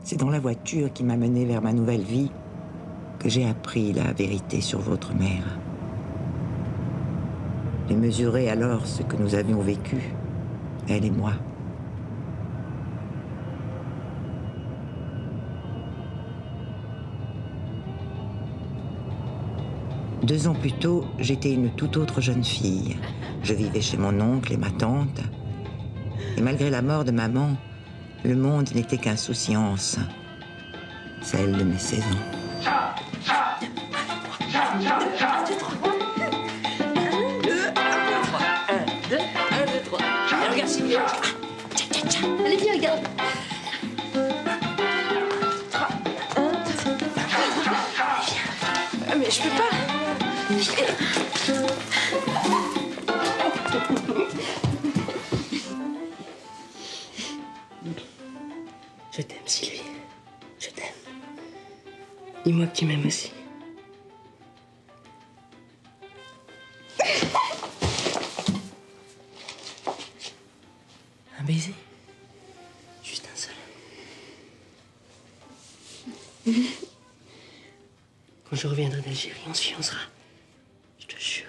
C'est dans la voiture qui m'a menée vers ma nouvelle vie que j'ai appris la vérité sur votre mère. J'ai mesuré alors ce que nous avions vécu, elle et moi. Deux ans plus tôt, j'étais une toute autre jeune fille. Je vivais chez mon oncle et ma tante. Et malgré la mort de maman, le monde n'était qu'insouciance, celle de mes 16 ans. Regarde, Sylvie. Allez, viens, regarde. 3, 1. Mais je peux pas. Je t'aime, Sylvie. Je t'aime. Dis-moi que tu m'aimes aussi. Un baiser. Juste un seul. Quand je reviendrai d'Algérie, on se fiancera. Je te jure.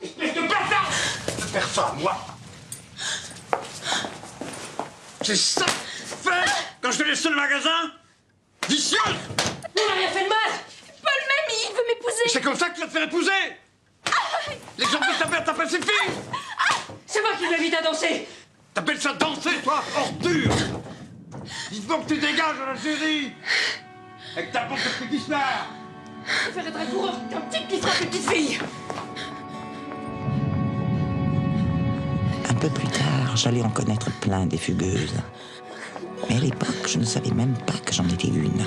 Espèce de bâtard! Faire ça, moi! C'est ça que tu fais quand je te laisse seul au magasin? Vicieuse! On n'a rien fait de mal! Paul même, il veut m'épouser! C'est comme ça que tu vas te faire épouser! L'exemple de ta mère t'a pas suffi! C'est moi qui l'invite à danser! T'appelles ça danser, toi, ordure! Vivement que tu dégages en Algérie! Avec ta bande de petits smarts! Je préfère être un coureur qu'un type qui frappe une petite fille! Un peu plus tard, j'allais en connaître plein des fugueuses. Mais à l'époque, je ne savais même pas que j'en étais une.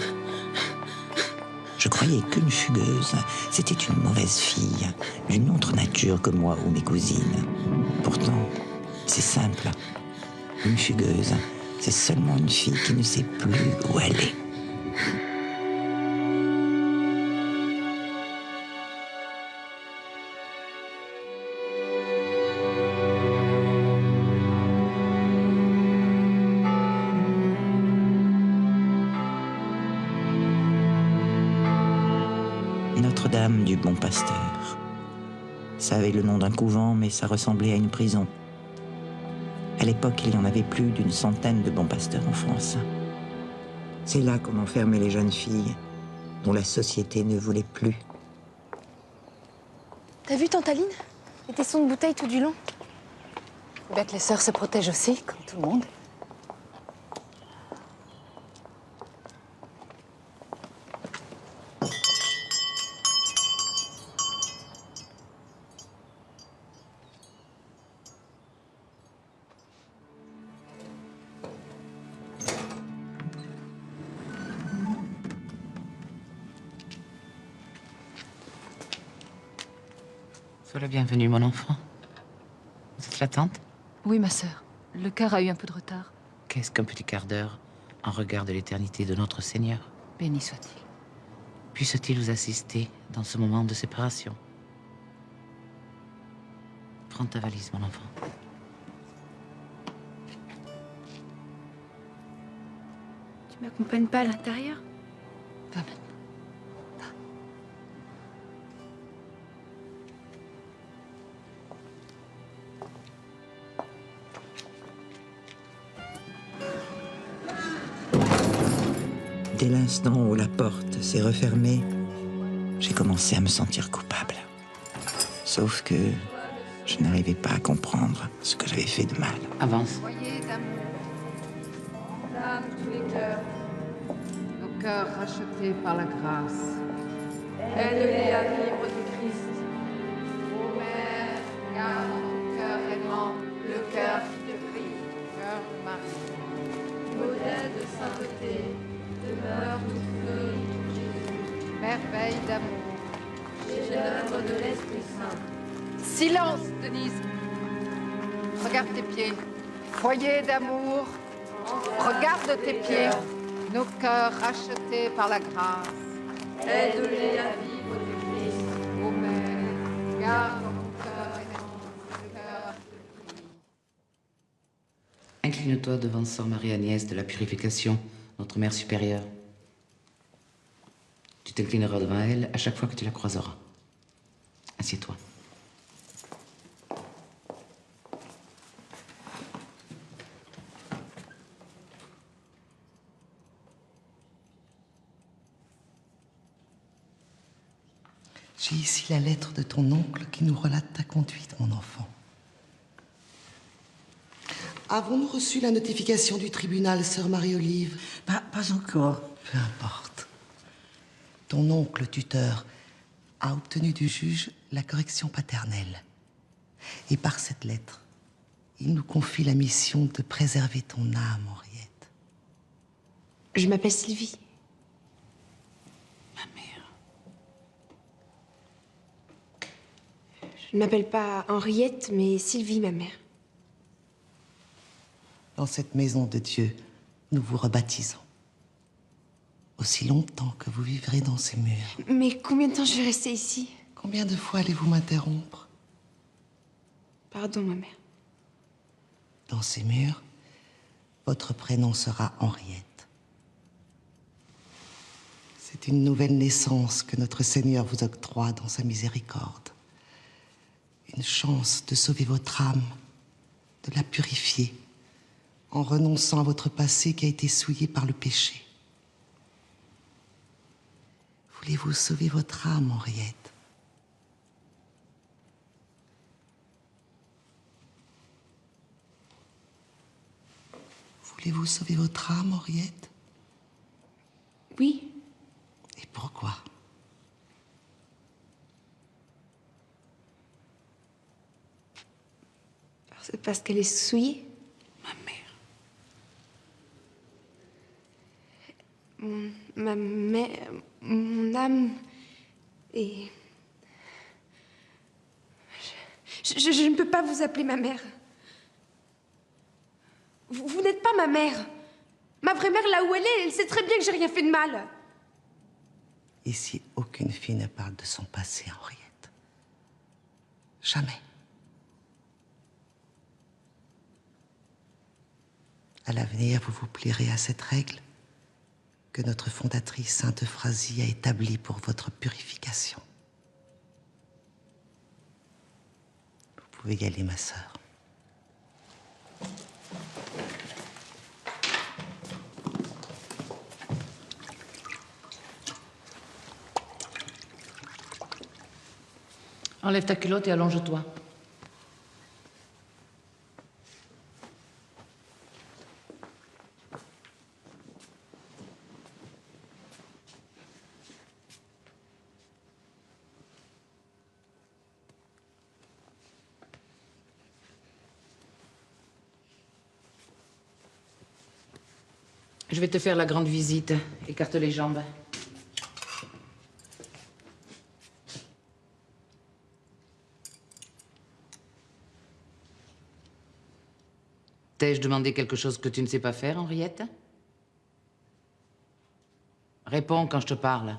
Je croyais qu'une fugueuse, c'était une mauvaise fille, d'une autre nature que moi ou mes cousines. Pourtant, c'est simple. Une fugueuse, c'est seulement une fille qui ne sait plus où elle est. Notre-Dame du Bon Pasteur. Ça avait le nom d'un couvent, mais ça ressemblait à une prison. À l'époque, il y en avait plus d'une centaine de bons pasteurs en France. C'est là qu'on enfermait les jeunes filles, dont la société ne voulait plus. T'as vu tante Aline? Et tes sons de bouteille tout du long. Faut bien que les sœurs se protègent aussi, comme tout le monde. Sois la bienvenue, mon enfant. Vous êtes la tante? Oui, ma sœur. Le car a eu un peu de retard. Qu'est-ce qu'un petit quart d'heure en regard de l'éternité de notre Seigneur? Béni soit-il. Puisse-t-il vous assister dans ce moment de séparation? Prends ta valise, mon enfant. Tu m'accompagnes pas à l'intérieur? Pas maintenant. Dès l'instant où la porte s'est refermée, j'ai commencé à me sentir coupable. Sauf que je n'arrivais pas à comprendre ce que j'avais fait de mal. Avance. Voyez d'amour, là tous les cœurs, nos cœurs rachetés par la grâce. Aide-les à vivre du Christ. Ô Mère, garde dans ton cœur aimant le cœur qui te prie, cœur de Marie. Modèle de sainteté, demeure tout feu, tout Jésus. Merveille d'amour, chef-d'œuvre de l'Esprit Saint. Silence, Denise. Regarde tes pieds. Foyer d'amour, regarde tes pieds, nos cœurs rachetés par la grâce. Aide-les à vivre du Christ. Ô Mère, garde ton cœur et le cœur de Christ. Incline-toi devant Sœur Marie-Agnès de la Purification, notre Mère supérieure. Tu t'inclineras devant elle à chaque fois que tu la croiseras. Assieds-toi. J'ai ici la lettre de ton oncle qui nous relate ta conduite, mon enfant. Avons-nous reçu la notification du tribunal, sœur Marie-Olive? Pas encore. Peu importe. Ton oncle tuteur a obtenu du juge la correction paternelle. Et par cette lettre, il nous confie la mission de préserver ton âme, Henriette. Je m'appelle Sylvie. Ma mère. Je ne m'appelle pas Henriette, mais Sylvie, ma mère. Dans cette maison de Dieu, nous vous rebaptisons. Aussi longtemps que vous vivrez dans ces murs. Mais combien de temps je vais rester ici? Combien de fois allez-vous m'interrompre? Pardon, ma mère. Dans ces murs, votre prénom sera Henriette. C'est une nouvelle naissance que notre Seigneur vous octroie dans sa miséricorde. Une chance de sauver votre âme, de la purifier, en renonçant à votre passé qui a été souillé par le péché. Voulez-vous sauver votre âme, Henriette? Voulez-vous sauver votre âme, Henriette? Oui. Et pourquoi? C'est parce qu'elle est souillée. Ma mère. Ma mère, mon âme et je ne peux pas vous appeler ma mère. Vous n'êtes pas ma mère. Ma vraie mère, là où elle sait très bien que j'ai rien fait de mal. Ici, aucune fille ne parle de son passé, Henriette. Jamais. À l'avenir, vous vous plierez à cette règle que notre fondatrice, Sainte Euphrasie, a établie pour votre purification. Vous pouvez y aller, ma sœur. Enlève ta culotte et allonge-toi. Je vais te faire la grande visite. Écarte les jambes. T'ai-je demandé quelque chose que tu ne sais pas faire, Henriette? Réponds quand je te parle.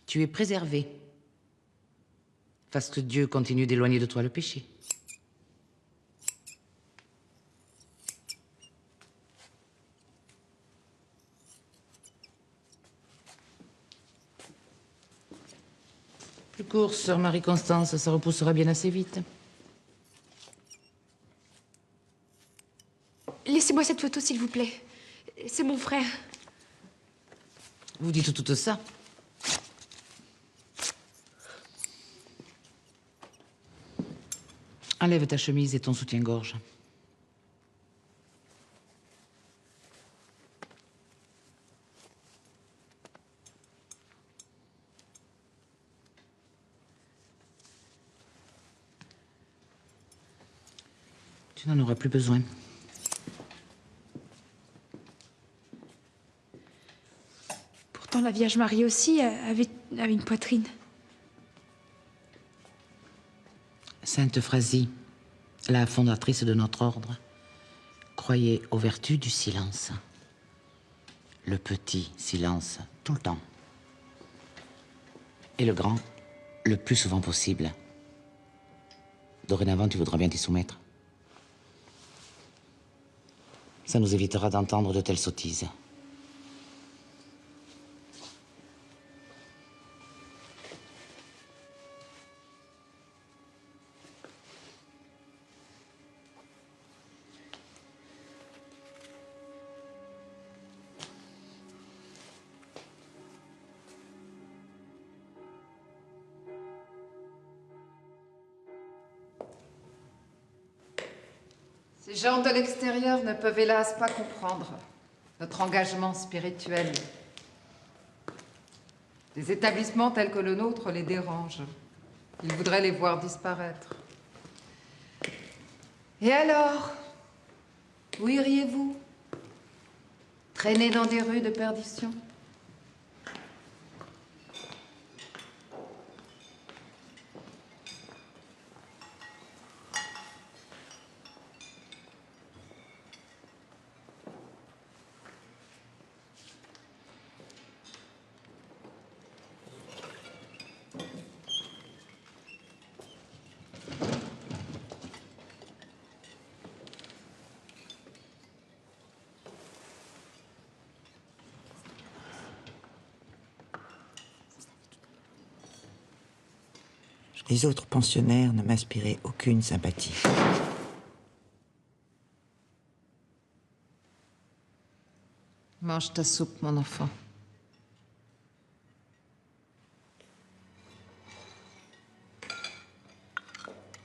Tu es préservé. Parce que Dieu continue d'éloigner de toi le péché. Plus court, sœur Marie-Constance, ça repoussera bien assez vite. Laissez-moi cette photo, s'il vous plaît. C'est mon frère. Vous dites tout ça? Enlève ta chemise et ton soutien-gorge. Tu n'en auras plus besoin. Pourtant, la Vierge Marie aussi avait une poitrine. Sainte Phrasie, la fondatrice de notre ordre, croyait aux vertus du silence. Le petit silence, tout le temps. Et le grand, le plus souvent possible. Dorénavant, tu voudras bien t'y soumettre. Ça nous évitera d'entendre de telles sottises. Ces gens de l'extérieur ne peuvent hélas pas comprendre notre engagement spirituel. Des établissements tels que le nôtre les dérangent. Ils voudraient les voir disparaître. Et alors, où iriez-vous? Traîner dans des rues de perdition? Les autres pensionnaires ne m'inspiraient aucune sympathie. Mange ta soupe, mon enfant.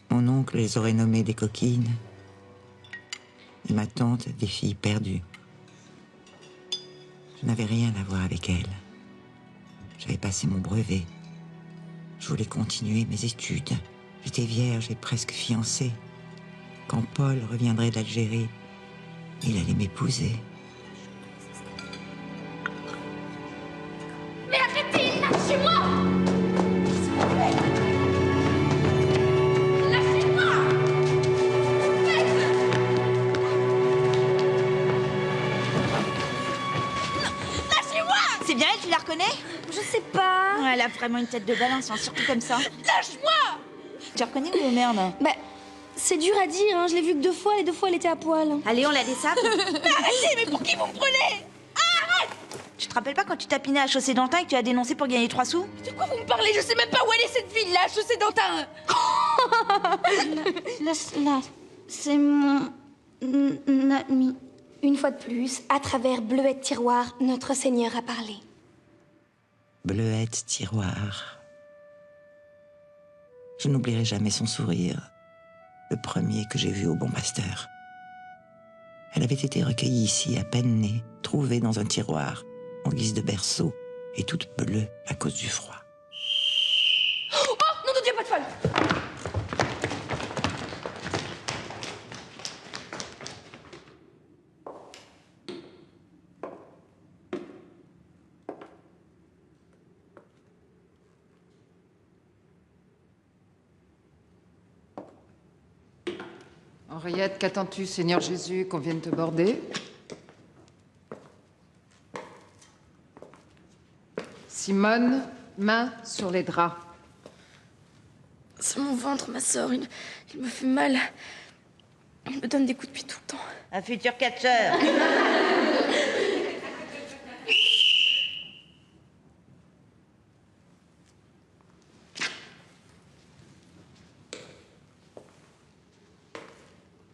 Mon oncle les aurait nommées des coquines et ma tante des filles perdues. Je n'avais rien à voir avec elles. J'avais passé mon brevet. Je voulais continuer mes études. J'étais vierge et presque fiancée. Quand Paul reviendrait d'Algérie, il allait m'épouser. Mais arrêtez, lâchez-moi! Lâchez-moi! Lâchez-moi! C'est bien elle, tu la reconnais? Je sais pas. Ouais, elle a vraiment une tête de balance, hein, surtout comme ça. Lâche-moi! Tu reconnais ou merde? Bah, c'est dur à dire, hein. Je l'ai vue que 2 fois, les 2 fois elle était à poil. Allez, on la dessape. Mais arrêtez, mais pour qui vous me prenez? Tu te rappelles pas quand tu tapinais à Chaussée d'Antin et que tu as dénoncé pour gagner 3 sous? De quoi vous me parlez? Je sais même pas où elle est cette ville-là, Chaussée d'Antin. Là, c'est mon ami. Une fois de plus, à travers Bleuette Tiroir, notre Seigneur a parlé. Bleuette Tiroir. Je n'oublierai jamais son sourire, le premier que j'ai vu au Bon Pasteur. Elle avait été recueillie ici, à peine née, trouvée dans un tiroir, en guise de berceau, et toute bleue à cause du froid. Oh, non de Dieu, pas de folle! Henriette, qu'attends-tu, Seigneur Jésus, qu'on vienne te border? Simone, main sur les draps. C'est mon ventre, ma sœur. Il me fait mal. Il me donne des coups de pied tout le temps. Un futur catcheur.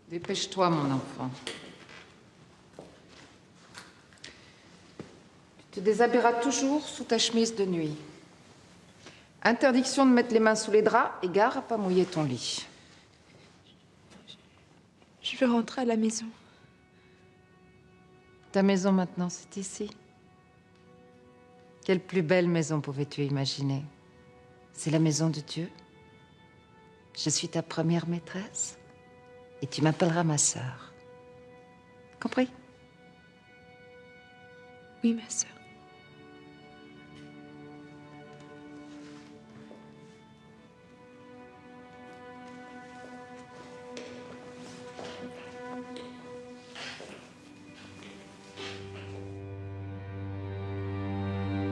Dépêche-toi, mon enfant. Tu te déshabilleras toujours sous ta chemise de nuit. Interdiction de mettre les mains sous les draps et gare à pas mouiller ton lit. Je veux rentrer à la maison. Ta maison maintenant, c'est ici. Quelle plus belle maison pouvais-tu imaginer? C'est la maison de Dieu. Je suis ta première maîtresse. Et tu m'appelleras ma sœur. Compris? Oui, ma sœur.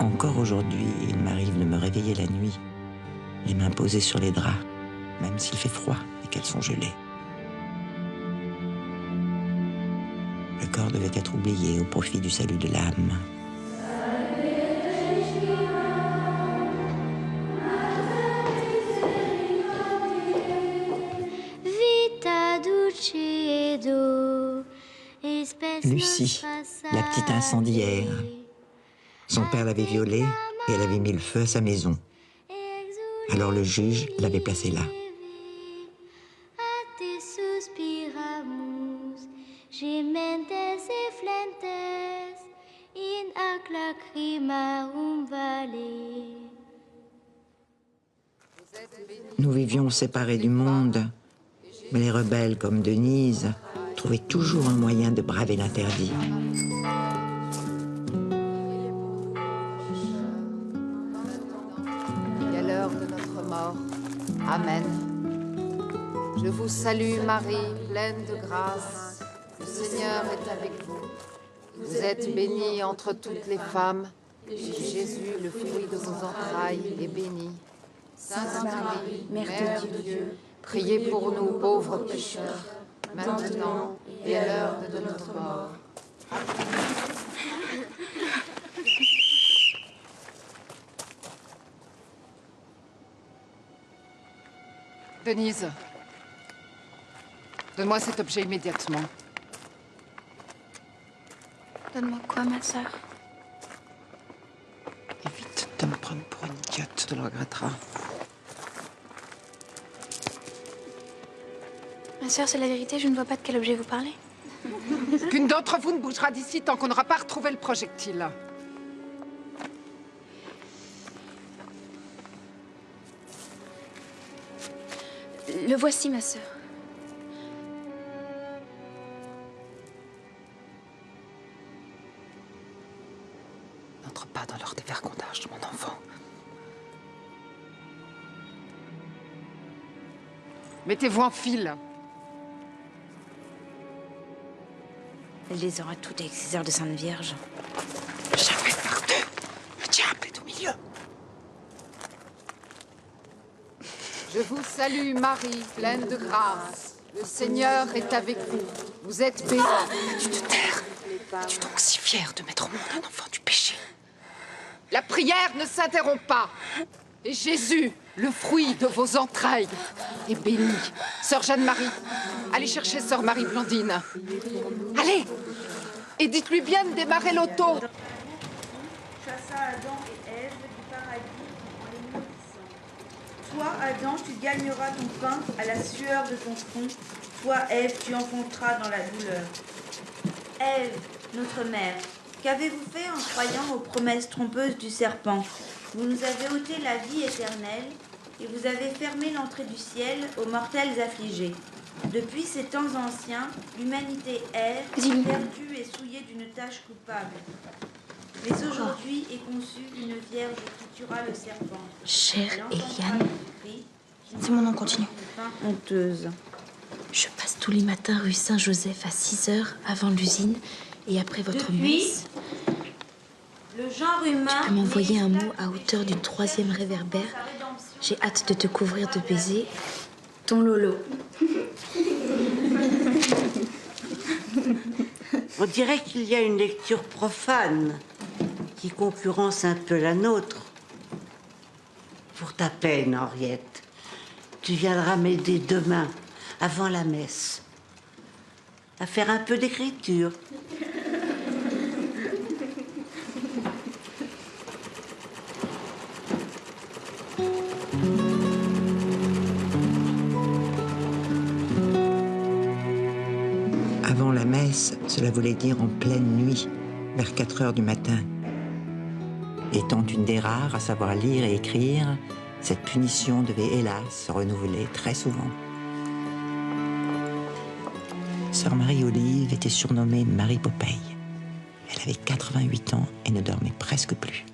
Encore aujourd'hui, il m'arrive de me réveiller la nuit, les mains posées sur les draps, même s'il fait froid et qu'elles sont gelées. Le corps devait être oublié au profit du salut de l'âme. Lucie, la petite incendiaire. Son père l'avait violée et elle avait mis le feu à sa maison. Alors le juge l'avait placée là. Nous vivions séparés du monde, mais les rebelles comme Denise trouvaient toujours un moyen de braver l'interdit. Et à l'heure de notre mort. Amen. Je vous salue, Marie, pleine de grâce. Le Seigneur est avec vous. Vous êtes bénie entre toutes les femmes. Et Jésus, le fruit de vos entrailles, est béni. Sainte Marie, Mère de Dieu, priez pour nous pauvres pécheurs, maintenant et à l'heure de notre mort. Denise, donne-moi cet objet immédiatement. Donne-moi quoi, ma sœur? Évite de me prendre pour une idiote, tu le regretteras. Ma sœur, c'est la vérité, je ne vois pas de quel objet vous parlez. Qu'une d'entre vous ne bougera d'ici tant qu'on n'aura pas retrouvé le projectile. Le voici, ma sœur. N'entre pas dans leur dévergondage, mon enfant. Mettez-vous en file. Elle les aura toutes avec ses airs de Sainte Vierge. Jamais par deux. Le diable est au milieu. Je vous salue, Marie, pleine de grâce. Le Seigneur est avec vous. Vous êtes bénie. Tu te taires. Es-tu donc si fière de mettre au monde un enfant du péché? La prière ne s'interrompt pas. Et Jésus, le fruit de vos entrailles, est béni. Sœur Jeanne-Marie, allez chercher Sœur Marie-Blandine. Allez! Et dites-lui bien de démarrer l'auto. Chassa Adam et Ève du paradis en les maudissant. Toi, Adam, tu gagneras ton pain à la sueur de ton front. Toi, Ève, tu enfonceras dans la douleur. Ève, notre mère, qu'avez-vous fait en croyant aux promesses trompeuses du serpent? Vous nous avez ôté la vie éternelle et vous avez fermé l'entrée du ciel aux mortels affligés. Depuis ces temps anciens, l'humanité erre, perdue et souillée d'une tâche coupable. Mais aujourd'hui est conçue une vierge qui tuera le serpent. Chère Eliane, c'est mon nom, continue. Honteuse. Je passe tous les matins rue Saint-Joseph à 6h avant l'usine et après votre messe. Le genre humain. Tu peux m'envoyer un mot à hauteur du 3e réverbère. J'ai hâte de te couvrir de baisers. Ton Lolo. On dirait qu'il y a une lecture profane qui concurrence un peu la nôtre. Pour ta peine, Henriette, tu viendras m'aider demain, avant la messe, à faire un peu d'écriture. Avant la messe, cela voulait dire en pleine nuit, vers 4 heures du matin. Étant une des rares à savoir lire et écrire, cette punition devait hélas se renouveler très souvent. Sœur Marie-Olive était surnommée Marie Popeye. Elle avait 88 ans et ne dormait presque plus.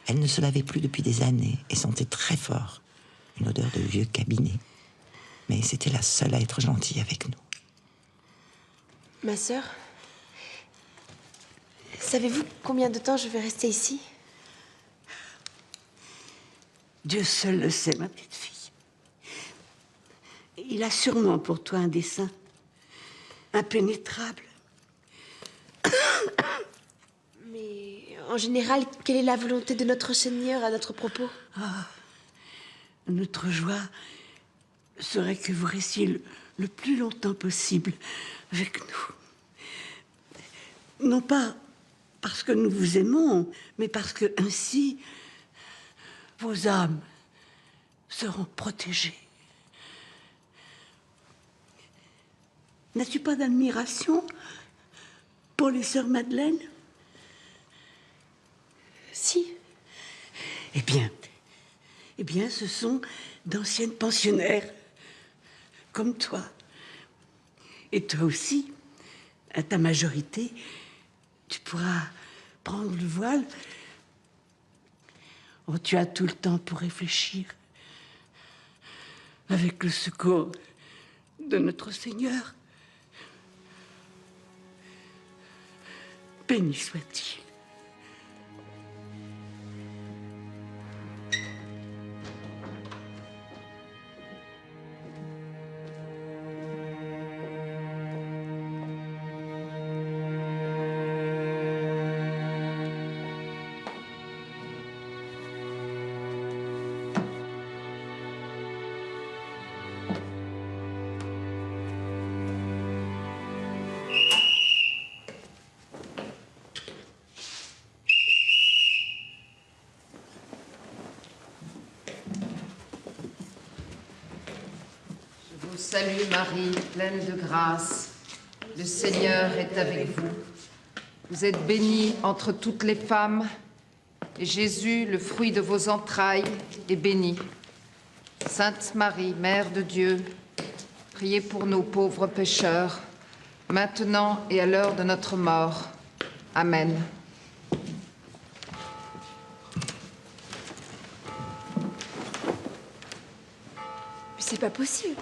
Elle ne se lavait plus depuis des années et sentait très fort une odeur de vieux cabinet. Mais c'était la seule à être gentille avec nous. Ma sœur, savez-vous combien de temps je vais rester ici? Dieu seul le sait, ma petite fille. Il a sûrement pour toi un dessein impénétrable. Mais en général, quelle est la volonté de notre Seigneur à notre propos? Notre joie serait que vous restiez le plus longtemps possible avec nous. Non pas parce que nous vous aimons, mais parce que ainsi, vos âmes seront protégées. N'as-tu pas d'admiration pour les sœurs Madeleine? Si. Eh bien, ce sont d'anciennes pensionnaires, comme toi. Et toi aussi, à ta majorité, tu pourras prendre le voile. Oh, tu as tout le temps pour réfléchir. Avec le secours de notre Seigneur. Béni soit-il. Salut Marie, pleine de grâce. Le Seigneur est avec vous. Vous êtes bénie entre toutes les femmes, et Jésus, le fruit de vos entrailles, est béni. Sainte Marie, Mère de Dieu, priez pour nous pauvres pécheurs, maintenant et à l'heure de notre mort. Amen. Mais c'est pas possible.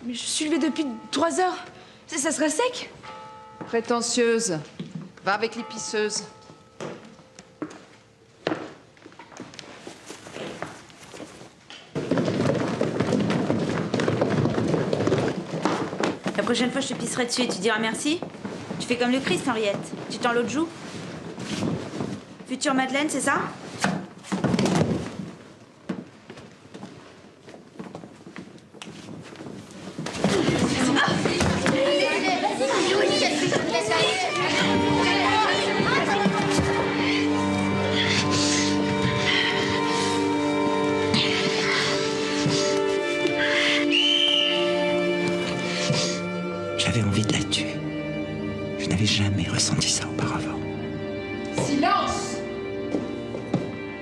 Mais je suis levée depuis 3 heures. Ça serait sec? Prétentieuse, va avec l'épiceuse. La prochaine fois, je te pisserai dessus et tu diras merci. Tu fais comme le Christ, Henriette. Tu tends l'autre joue. Future Madeleine, c'est ça? J'avais envie de la tuer. Je n'avais jamais ressenti ça auparavant. Silence!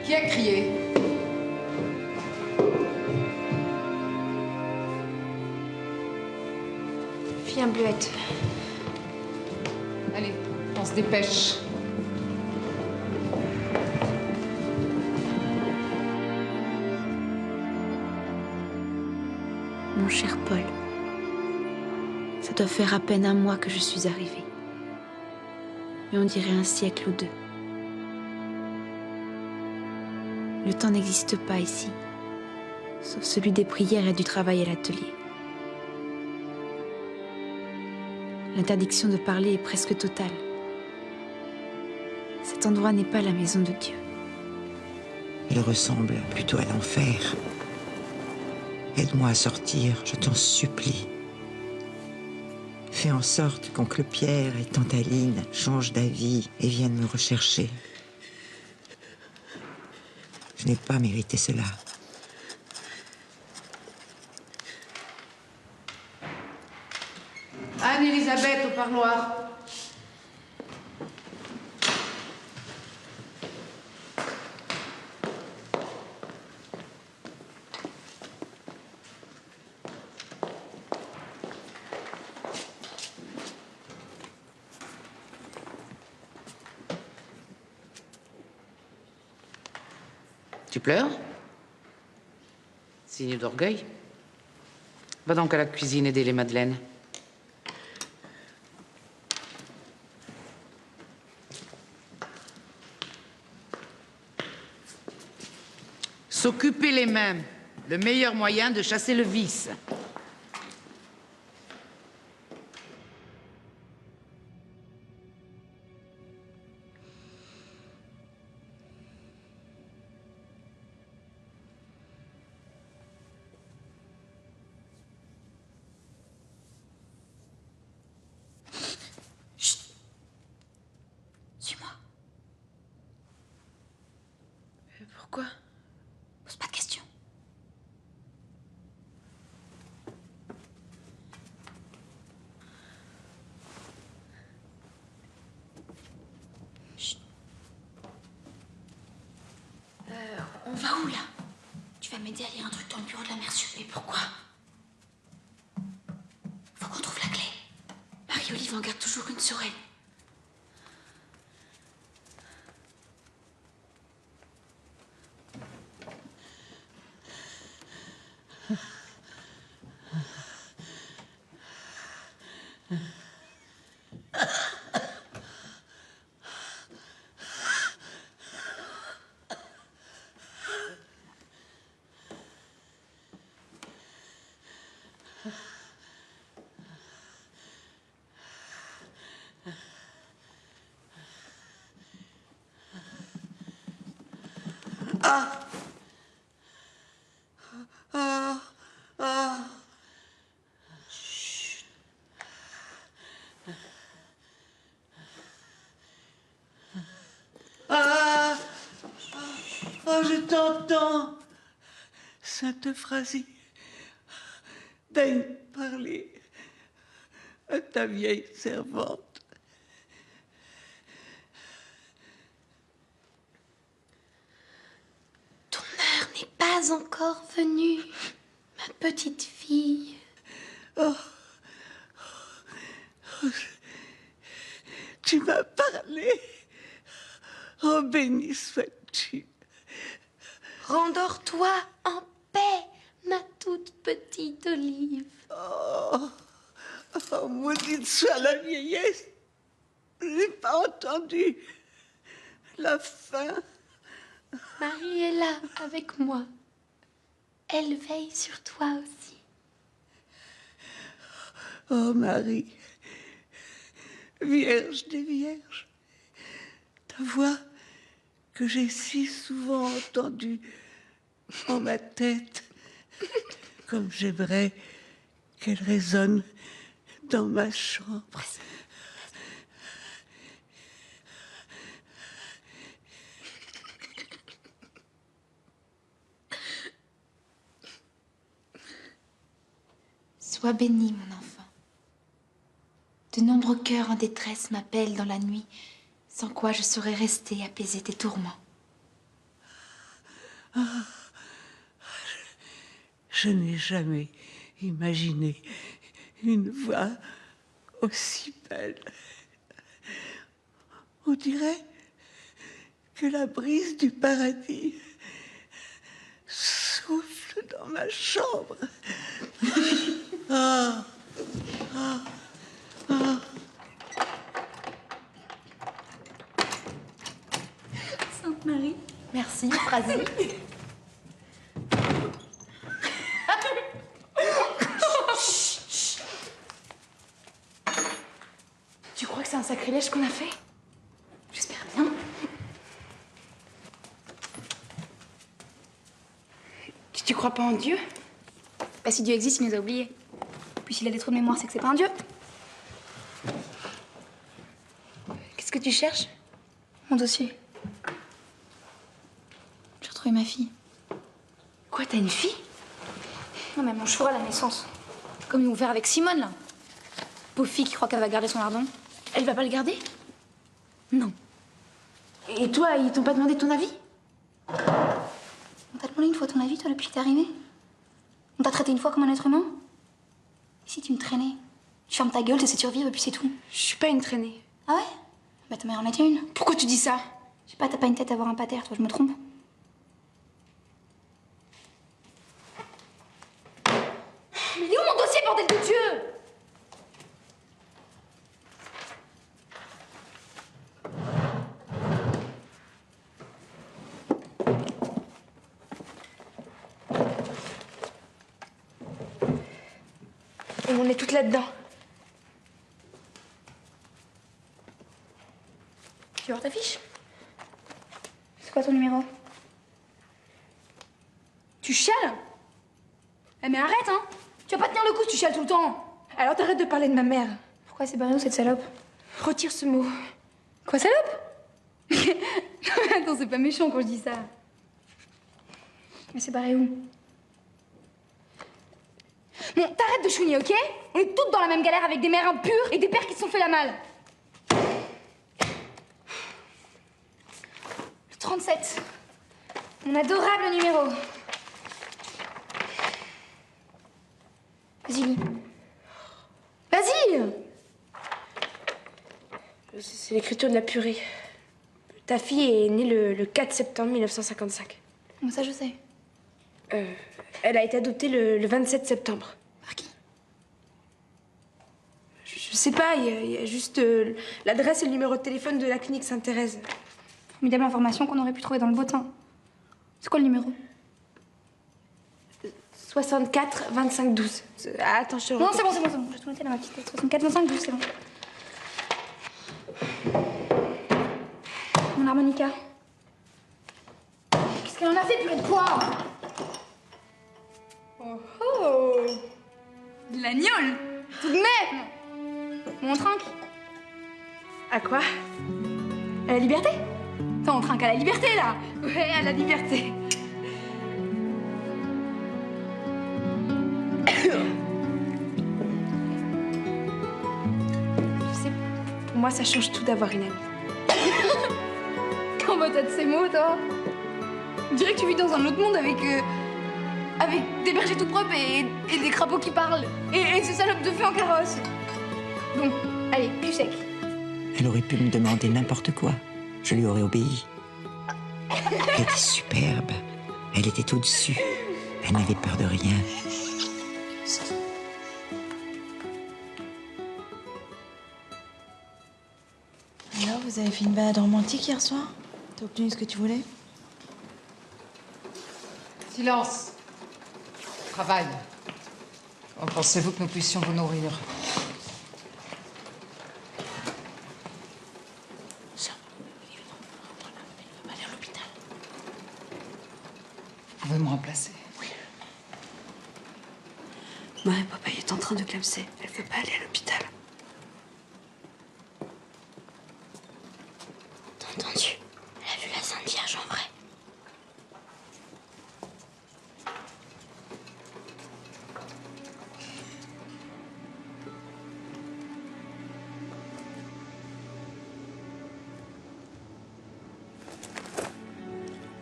Qui a crié? Viens, Bleuette. Allez, on se dépêche. Mon cher Paul, ça doit faire à peine 1 mois que je suis arrivée. Mais on dirait un siècle ou 2. Le temps n'existe pas ici, sauf celui des prières et du travail à l'atelier. L'interdiction de parler est presque totale. Cet endroit n'est pas la maison de Dieu. Il ressemble plutôt à l'enfer. Aide-moi à sortir, je t'en supplie. Fais en sorte qu'oncle Pierre et tante Aline changent d'avis et viennent me rechercher. Je n'ai pas mérité cela. Anne-Elisabeth au parloir. Tu pleures? Signe d'orgueil. Va donc à la cuisine aider les madeleines. S'occuper les mains, le meilleur moyen de chasser le vice. Suis-moi. Pourquoi? Pose pas de questions. Chut. On va où, là? Tu vas m'aider à lire un truc dans le bureau de la mère Sup. Mais pourquoi? Faut qu'on trouve la clé. Marie-Olive en garde toujours une sur elle. Je t'entends. Sainte Euphrasie, daigne parler à ta vieille servante. Ton heure n'est pas encore venue, ma petite fille. Tu m'as parlé. Oh, béni sois-tu. Rendors-toi en paix, ma toute petite Olive. Oh, maudite soit la vieillesse. Je n'ai pas entendu la fin. Marie est là avec moi. Elle veille sur toi aussi. Oh, Marie, Vierge des Vierges, ta voix que j'ai si souvent entendue en ma tête, comme j'aimerais qu'elle résonne dans ma chambre. Sois béni, mon enfant. De nombreux cœurs en détresse m'appellent dans la nuit, sans quoi je saurais rester apaiser tes tourments. Je n'ai jamais imaginé une voix aussi belle. On dirait que la brise du paradis souffle dans ma chambre. Sainte Marie. Merci, Euphrasie. Tu crois que c'est un sacrilège qu'on a fait? J'espère bien. Tu crois pas en Dieu? Bah si Dieu existe, il nous a oubliés. Puis s'il a des trous de mémoire, c'est que c'est pas un Dieu. Qu'est-ce que tu cherches? Mon dossier. J'ai retrouvé ma fille. Quoi, t'as une fille? Non mais mon cheval à la naissance. Comme ils vont faire avec Simone, là. Pauvre fille qui croit qu'elle va garder son lardon. Elle va pas le garder? Non. Et toi, ils t'ont pas demandé ton avis? On t'a demandé une fois ton avis, toi, depuis que t'es arrivée? On t'a traité une fois comme un être humain? Et si tu me traînais? Tu fermes ta gueule, t'essaies de survivre et puis c'est tout. Je suis pas une traînée. Ah ouais? Bah ta mère en a déjà une. Pourquoi tu dis ça? Je sais pas, t'as pas une tête à avoir un pater, toi, je me trompe? Mais il est où mon dossier, bordel de Dieu? On est toutes là-dedans. Tu veux voir ta fiche? C'est quoi ton numéro? Tu chiales? Eh mais arrête, hein! Tu vas pas tenir le coup si tu chiales tout le temps! Alors t'arrêtes de parler de ma mère. Pourquoi c'est barré où cette salope? Retire ce mot. Quoi, salope? Attends, c'est pas méchant quand je dis ça. Mais c'est barré où? Bon, t'arrêtes de chouiner, ok? On est toutes dans la même galère avec des mères impures et des pères qui se sont fait la malle. Le 37. Mon adorable numéro. Vas-y, lis. Vas-y! C'est l'écriture de la purée. Ta fille est née le 4 septembre 1955. Bon, ça, je sais. Elle a été adoptée le 27 septembre. Par qui? Je sais pas, il y a juste l'adresse et le numéro de téléphone de la clinique Sainte-Thérèse. Formidable information qu'on aurait pu trouver dans le beau temps. C'est quoi le numéro? 64 25 12. Attends, je te le Non, répète. c'est bon. Je vais tout noter dans ma petite tête. 64 25 12, c'est bon. Mon harmonica. Qu'est-ce qu'elle en a fait, purée de quoi? Oh! De la gnôle! Tout de même! On trinque. À quoi? À la liberté? Attends, on trinque à la liberté, là! Ouais, à la liberté. Tu sais, pour moi, ça change tout d'avoir une amie. Comment t'as de ces mots, toi? On dirait que tu vis dans un autre monde avec des bergers tout propres et des crapauds qui parlent. Et ces salopes de feu en carrosse. Bon, allez, plus sec. Elle aurait pu me demander n'importe quoi. Je lui aurais obéi. Elle était superbe. Elle était au-dessus. Elle n'avait peur de rien. Alors, vous avez fait une balade romantique hier soir? T'as obtenu ce que tu voulais? Silence. Travail. Comment pensez-vous que nous puissions vous nourrir? Vous pouvez me remplacer? Oui. Marie Popeye est en train de clamser. Elle veut pas aller à l'hôpital. T'as entendu? Elle a vu la Sainte Vierge en vrai.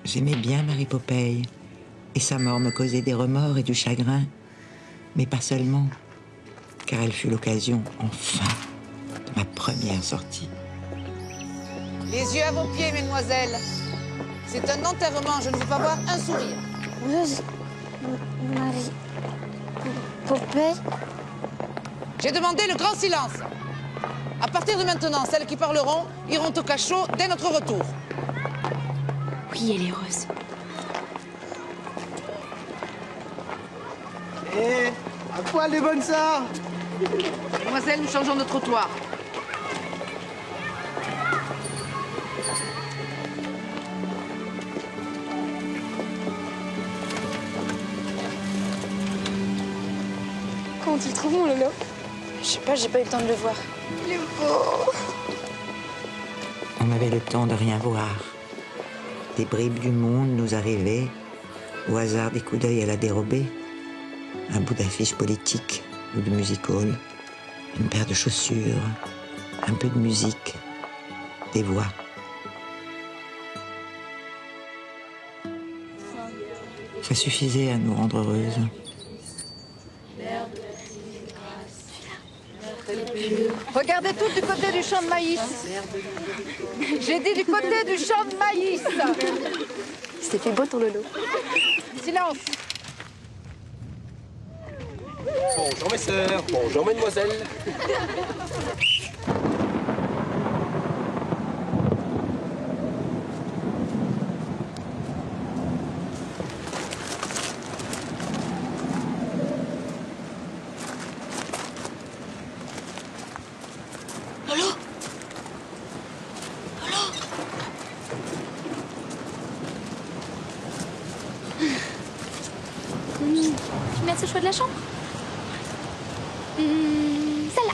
J'aimais bien Marie Popeye. Et sa mort me causait des remords et du chagrin. Mais pas seulement. Car elle fut l'occasion, enfin, de ma première sortie. Les yeux à vos pieds, mesdemoiselles. C'est un enterrement, je ne veux pas voir un sourire. Marie Popeye? J'ai demandé le grand silence. À partir de maintenant, celles qui parleront iront au cachot dès notre retour. Oui, elle est heureuse. Eh, à poil les bonnes sœurs! Mademoiselle, nous changeons de trottoir. Comment tu le trouves, mon Lolo? Je sais pas, j'ai pas eu le temps de le voir. Il est beau. On avait le temps de rien voir. Des bribes du monde nous arrivaient, au hasard des coups d'œil à la dérobée. Un bout d'affiche politique ou de music-hall, une paire de chaussures, un peu de musique, des voix. Ça suffisait à nous rendre heureuses. Regardez tout du côté du champ de maïs. J'ai dit du côté du champ de maïs. C'était fait beau ton Lolo. Silence. Bonjour mes sœurs, bonjour mesdemoiselles. Lolo? Tu mets ce choix de la chambre? Celle-là.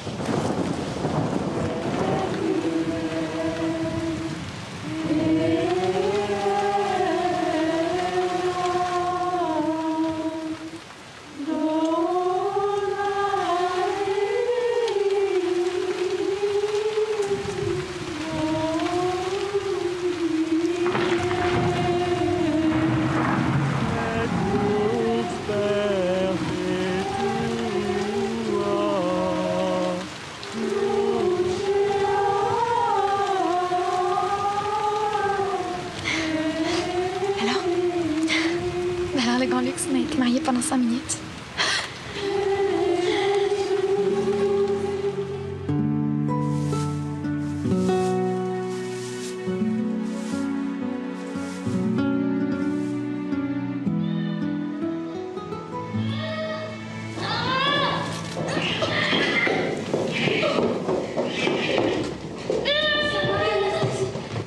Alors, le grand luxe, on a été mariés pendant 5 minutes.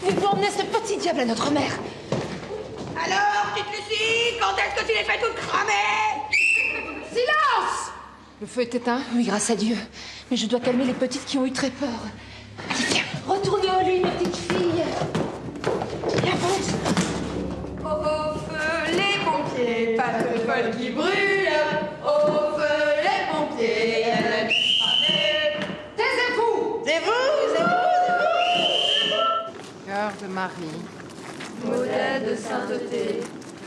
Vous pouvez emmener ce petit diable à notre mère. Alors, petite Lucie, quand est-ce que tu les fais toutes cramer? Silence! Le feu est éteint? Oui, grâce à Dieu. Mais je dois calmer les petites qui ont eu très peur. Allez, viens, retournez au lit, mes petites filles. Viens, fonce. Au feu les pompiers, pas de folle qui brûle. Au feu les pompiers, elle a dû cramer. Taisez-vous! C'est vous, c'est vous. Cœur de Marie. Modèle de sainteté,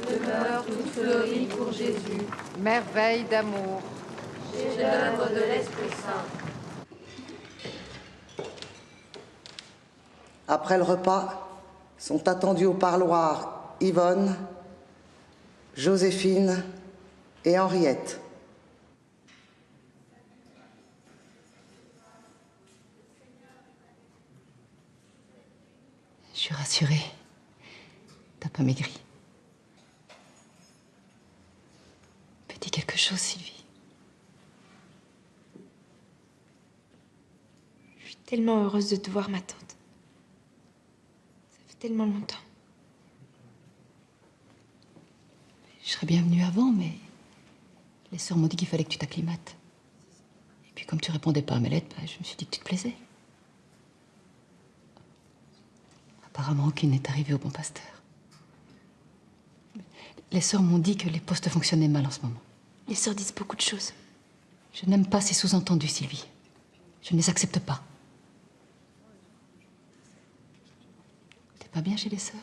demeure toute fleurie pour Jésus. Merveille d'amour. Chef-d'œuvre de l'Esprit Saint. Après le repas, sont attendus au parloir Yvonne, Joséphine et Henriette. Je suis rassurée. T'as pas maigri. Fais-t-il quelque chose, Sylvie? Je suis tellement heureuse de te voir, ma tante. Ça fait tellement longtemps. Je serais bien venue avant, mais les sœurs m'ont dit qu'il fallait que tu t'acclimates. Et puis comme tu répondais pas à mes lettres, je me suis dit que tu te plaisais. Apparemment, aucune n'est arrivée au Bon Pasteur. Les sœurs m'ont dit que les postes fonctionnaient mal en ce moment. Les sœurs disent beaucoup de choses. Je n'aime pas ces sous-entendus, Sylvie. Je ne les accepte pas. T'es pas bien chez les sœurs?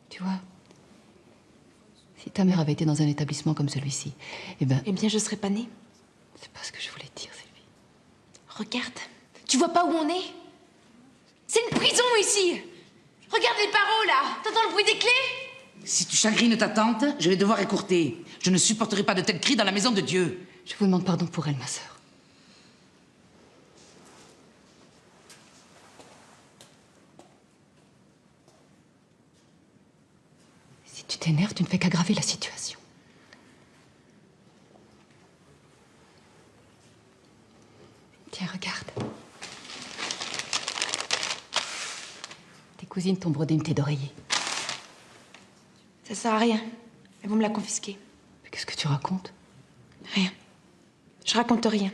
Tu vois, si ta mère avait été dans un établissement comme celui-ci, eh bien, je serais pas née. C'est pas ce que je voulais dire, Sylvie. Regarde, tu vois pas où on est? C'est une prison ici. Regarde les barreaux là. T'entends le bruit des clés? Si tu chagrines ta tante, je vais devoir écourter. Je ne supporterai pas de tels cris dans la maison de Dieu. Je vous demande pardon pour elle, ma sœur. Si tu t'énerves, tu ne fais qu'aggraver la situation. Tiens, regarde. Tes cousines t'ont brodé une thé d'oreiller. Ça sert à rien. Elles vont me la confisquer. Mais qu'est-ce que tu racontes? Rien. Je raconte rien.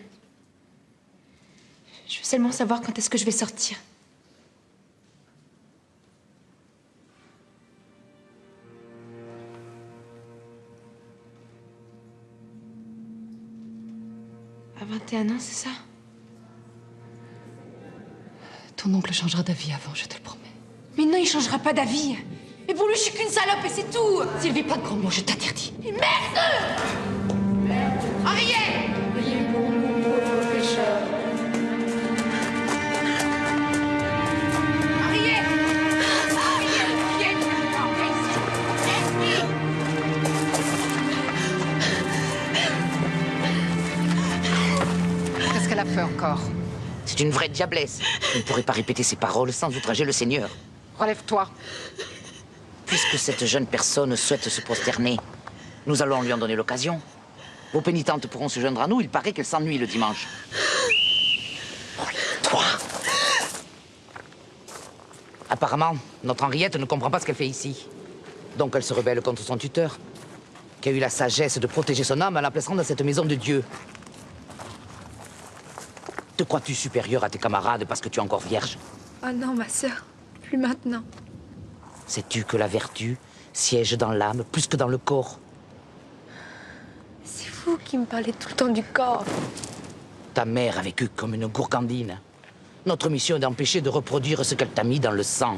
Je veux seulement savoir quand est-ce que je vais sortir. À 21 ans, c'est ça? Ton oncle changera d'avis avant, je te le promets. Mais non, il changera pas d'avis. Mais pour lui, je suis qu'une salope et c'est tout. Sylvie, pas de grands mots, je t'interdis. Et merde! Henriette! Priez pour nous, pauvres pécheurs. Henriette! Henriette! Viens ici! feu encore. C'est une vraie diablesse. Vous ne pourrez pas répéter ces paroles sans outrager le Seigneur. Relève-toi. Puisque cette jeune personne souhaite se prosterner, nous allons lui en donner l'occasion. Vos pénitentes pourront se joindre à nous. Il paraît qu'elle s'ennuie le dimanche. Relève-toi. Apparemment, notre Henriette ne comprend pas ce qu'elle fait ici. Donc elle se rebelle contre son tuteur, qui a eu la sagesse de protéger son âme en la plaçant dans cette maison de Dieu. Te crois-tu supérieur à tes camarades parce que tu es encore vierge? Ah non, ma sœur, plus maintenant. Sais-tu que la vertu siège dans l'âme plus que dans le corps? C'est vous qui me parlez tout le temps du corps. Ta mère a vécu comme une gourgandine. Notre mission est d'empêcher de reproduire ce qu'elle t'a mis dans le sang.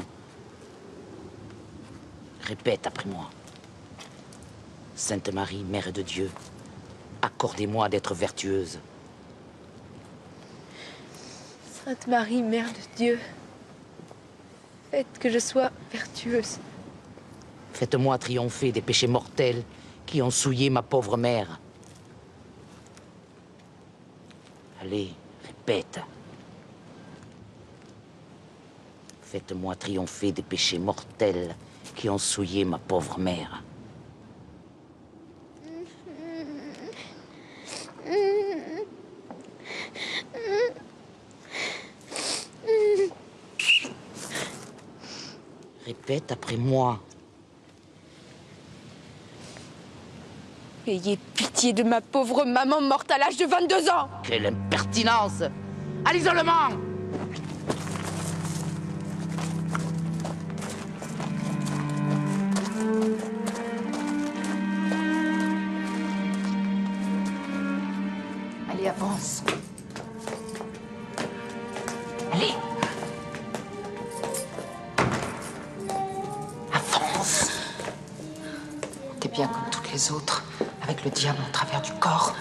Répète après moi. Sainte Marie, Mère de Dieu, accordez-moi d'être vertueuse. Sainte Marie, Mère de Dieu, faites que je sois vertueuse. Faites-moi triompher des péchés mortels qui ont souillé ma pauvre mère. Allez, répète. Faites-moi triompher des péchés mortels qui ont souillé ma pauvre mère. Répète après moi. Ayez pitié de ma pauvre maman morte à l'âge de 22 ans. Quelle impertinence! À l'isolement! Allez, avance. Allez! Avance! T'es bien comme toutes les autres, avec le diable au travers du corps.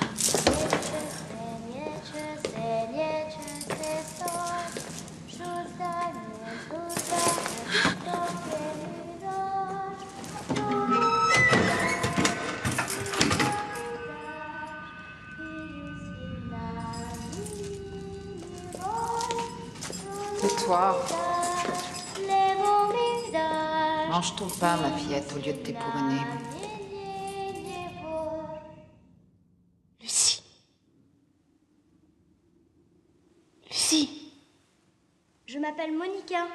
Tais-toi. Mange ton pain, ma fillette, au lieu de t'époumoner. Lucie. Lucie. Je m'appelle Monica.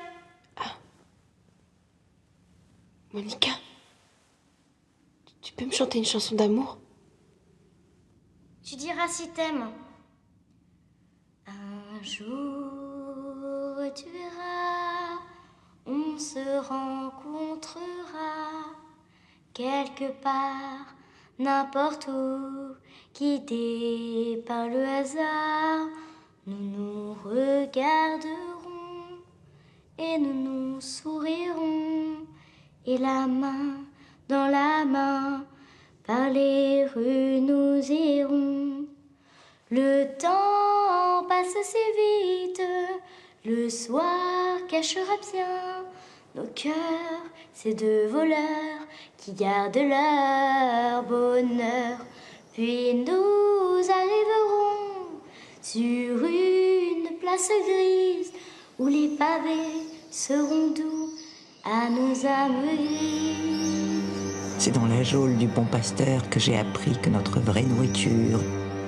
Monica. Tu peux me chanter une chanson d'amour? Tu diras si t'aimes. Un jour, tu verras, on se rencontrera quelque part, n'importe où, guidés par le hasard. Nous nous regarderons et nous nous sourirons, et la main dans la main, par les rues nous irons. Le temps passe si vite, le soir cachera bien nos cœurs, ces deux voleurs qui gardent leur bonheur. Puis nous arriverons sur une place grise où les pavés seront doux à nos âmes grises. C'est dans la geôle du bon pasteur que j'ai appris que notre vraie nourriture,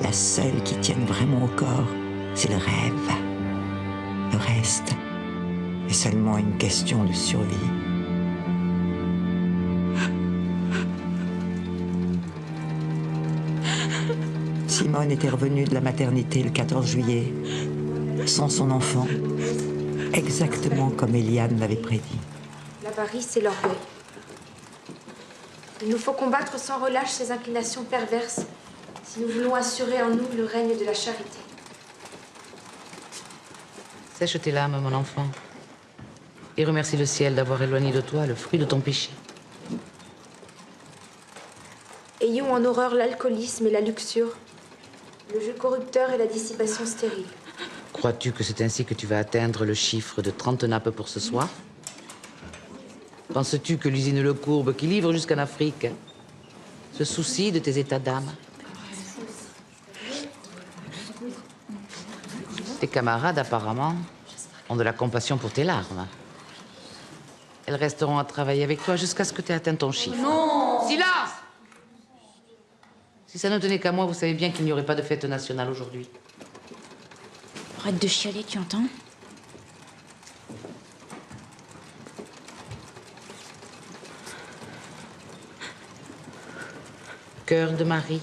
la seule qui tienne vraiment au corps, c'est le rêve. Le reste est seulement une question de survie. Simone était revenue de la maternité le 14 juillet, sans son enfant, exactement comme Eliane l'avait prédit. L'avarice et l'orgueil. Il nous faut combattre sans relâche ces inclinations perverses si nous voulons assurer en nous le règne de la charité. Sèche tes larmes, mon enfant, et remercie le ciel d'avoir éloigné de toi le fruit de ton péché. Ayons en horreur l'alcoolisme et la luxure, le jeu corrupteur et la dissipation stérile. Crois-tu que c'est ainsi que tu vas atteindre le chiffre de 30 nappes pour ce soir? Penses-tu que l'usine Le Courbe, qui livre jusqu'en Afrique, se soucie de tes états d'âme? Tes camarades, apparemment, ont de la compassion pour tes larmes. Elles resteront à travailler avec toi jusqu'à ce que tu aies atteint ton chiffre. Non! Silence! Si ça ne tenait qu'à moi, vous savez bien qu'il n'y aurait pas de fête nationale aujourd'hui. Arrête de chialer, tu entends? Cœur de Marie.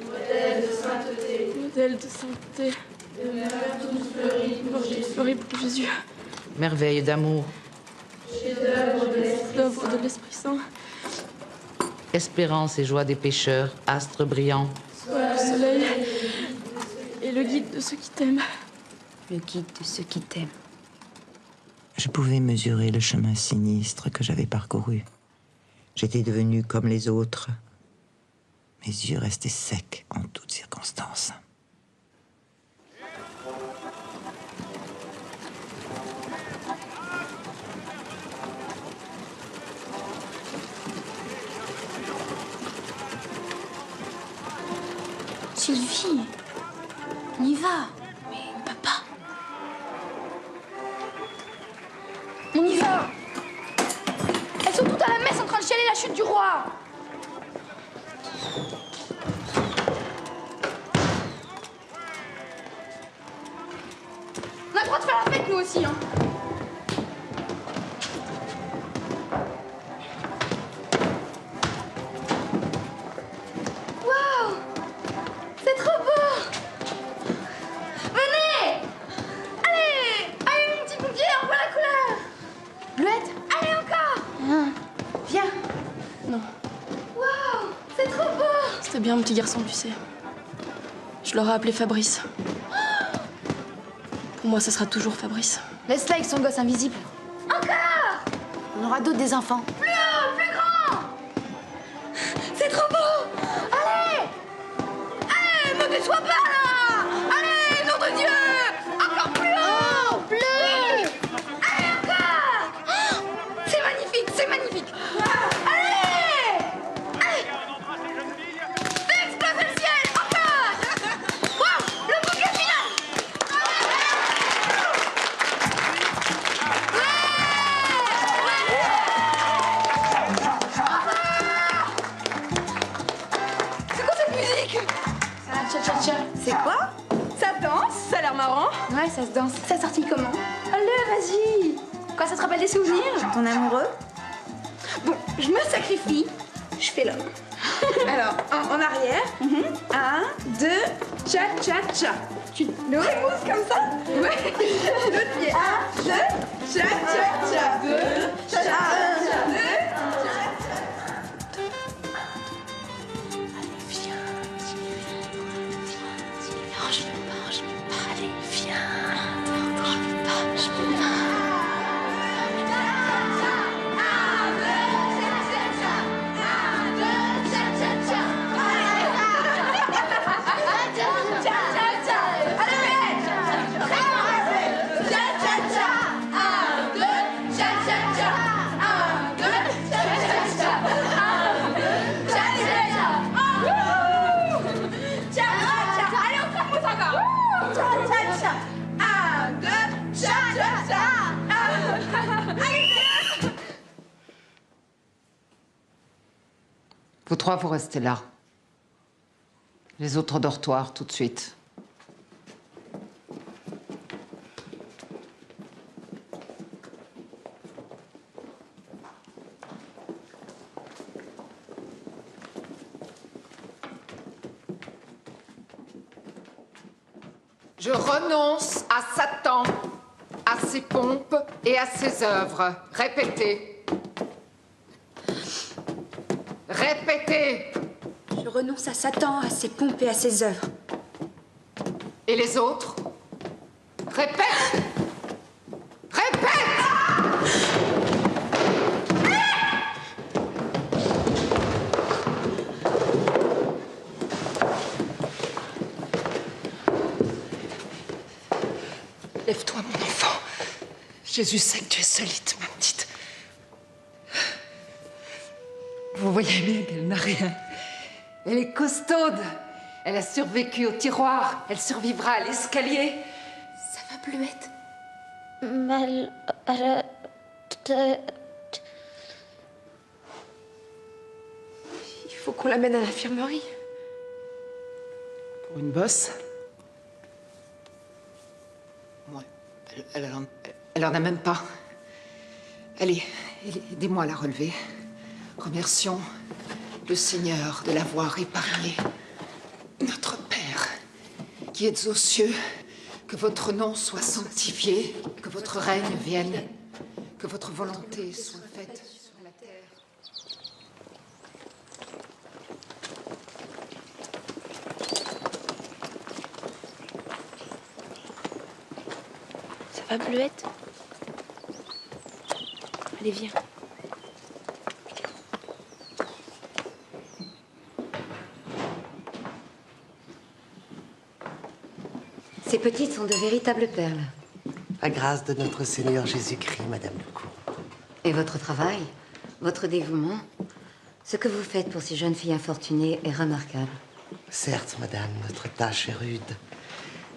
Modèle de sainteté. Modèle de sainteté. De mère toute fleurie pour Jésus. Fleurie pour Jésus. Merveille d'amour. Chef-d'œuvre de l'Esprit Saint. Espérance et joie des pécheurs, astre brillant. Sois le soleil et le guide de ceux qui t'aiment. Le guide de ceux qui t'aiment. Je pouvais mesurer le chemin sinistre que j'avais parcouru. J'étais devenue comme les autres. Mes yeux restaient secs en toutes circonstances. Sylvie, on y va. Mais papa. On y va. Elles sont toutes à la messe en train de chialer la chute du roi. On a le droit de faire la fête, nous aussi, hein. Waouh! C'est trop beau! Venez! Allez! Allez, mon petit pompier, on voit la couleur! Bleuette, allez encore! Viens! Non. Waouh! C'est trop beau! C'était bien, mon petit garçon, tu sais. Je l'aurais appelé Fabrice. Pour moi, ça sera toujours Fabrice. Laisse-la avec son gosse invisible. Encore! On aura d'autres des enfants. Plus haut, plus grand! C'est trop beau! Allez! Allez, me déçois pas là! Allez, nom de Dieu! Encore plus haut! Bleu! Oui. Allez, encore! Oh, c'est magnifique, c'est magnifique! Allez! Allez! Fais exploser le ciel! Encore! Wow! Le bouquet final! C'est quoi cette musique? Cha-cha-cha. C'est quoi? Ça danse? Ça a l'air marrant. Ouais, ça se danse. Ça sortit comment? Allez, vas-y. Quoi, ça te rappelle des souvenirs? Ton amoureux? Bon, je me sacrifie. Je fais l'homme. Alors, en arrière. 1, 2, cha-cha-cha. Tu l'aurais comme ça? Ouais. L'autre pied. 1, 2, cha-cha-cha. 2, cha-cha-cha. 2, Non, je veux pas, allez, viens. Non, je veux pas, je veux pas. Vous trois, vous restez là. Les autres au dortoir, tout de suite. Je renonce à Satan, à ses pompes et à ses œuvres. Répétez. Répétez. Je renonce à Satan, à ses pompes et à ses œuvres. Et les autres? Répète. Répète. Lève-toi, mon enfant. Jésus sait que tu es solide, ma petite. Vous voyez bien qu'elle n'a rien. Elle est costaude. Elle a survécu au tiroir. Elle survivra à l'escalier. Bleuette. Mal à la tête. Il faut qu'on l'amène à l'infirmerie. Pour une bosse? Moi, elle en a même pas. Allez, aidez-moi à la relever. Remercions le Seigneur de l'avoir épargnée. Notre Père, qui êtes aux cieux, que votre nom soit sanctifié, que votre règne vienne, que votre volonté soit faite sur la terre. Ça va, Bleuette? Allez, viens. Ces petites sont de véritables perles. La grâce de notre Seigneur Jésus-Christ, Madame Lecour. Et votre travail, votre dévouement, ce que vous faites pour ces jeunes filles infortunées est remarquable. Certes, Madame, notre tâche est rude.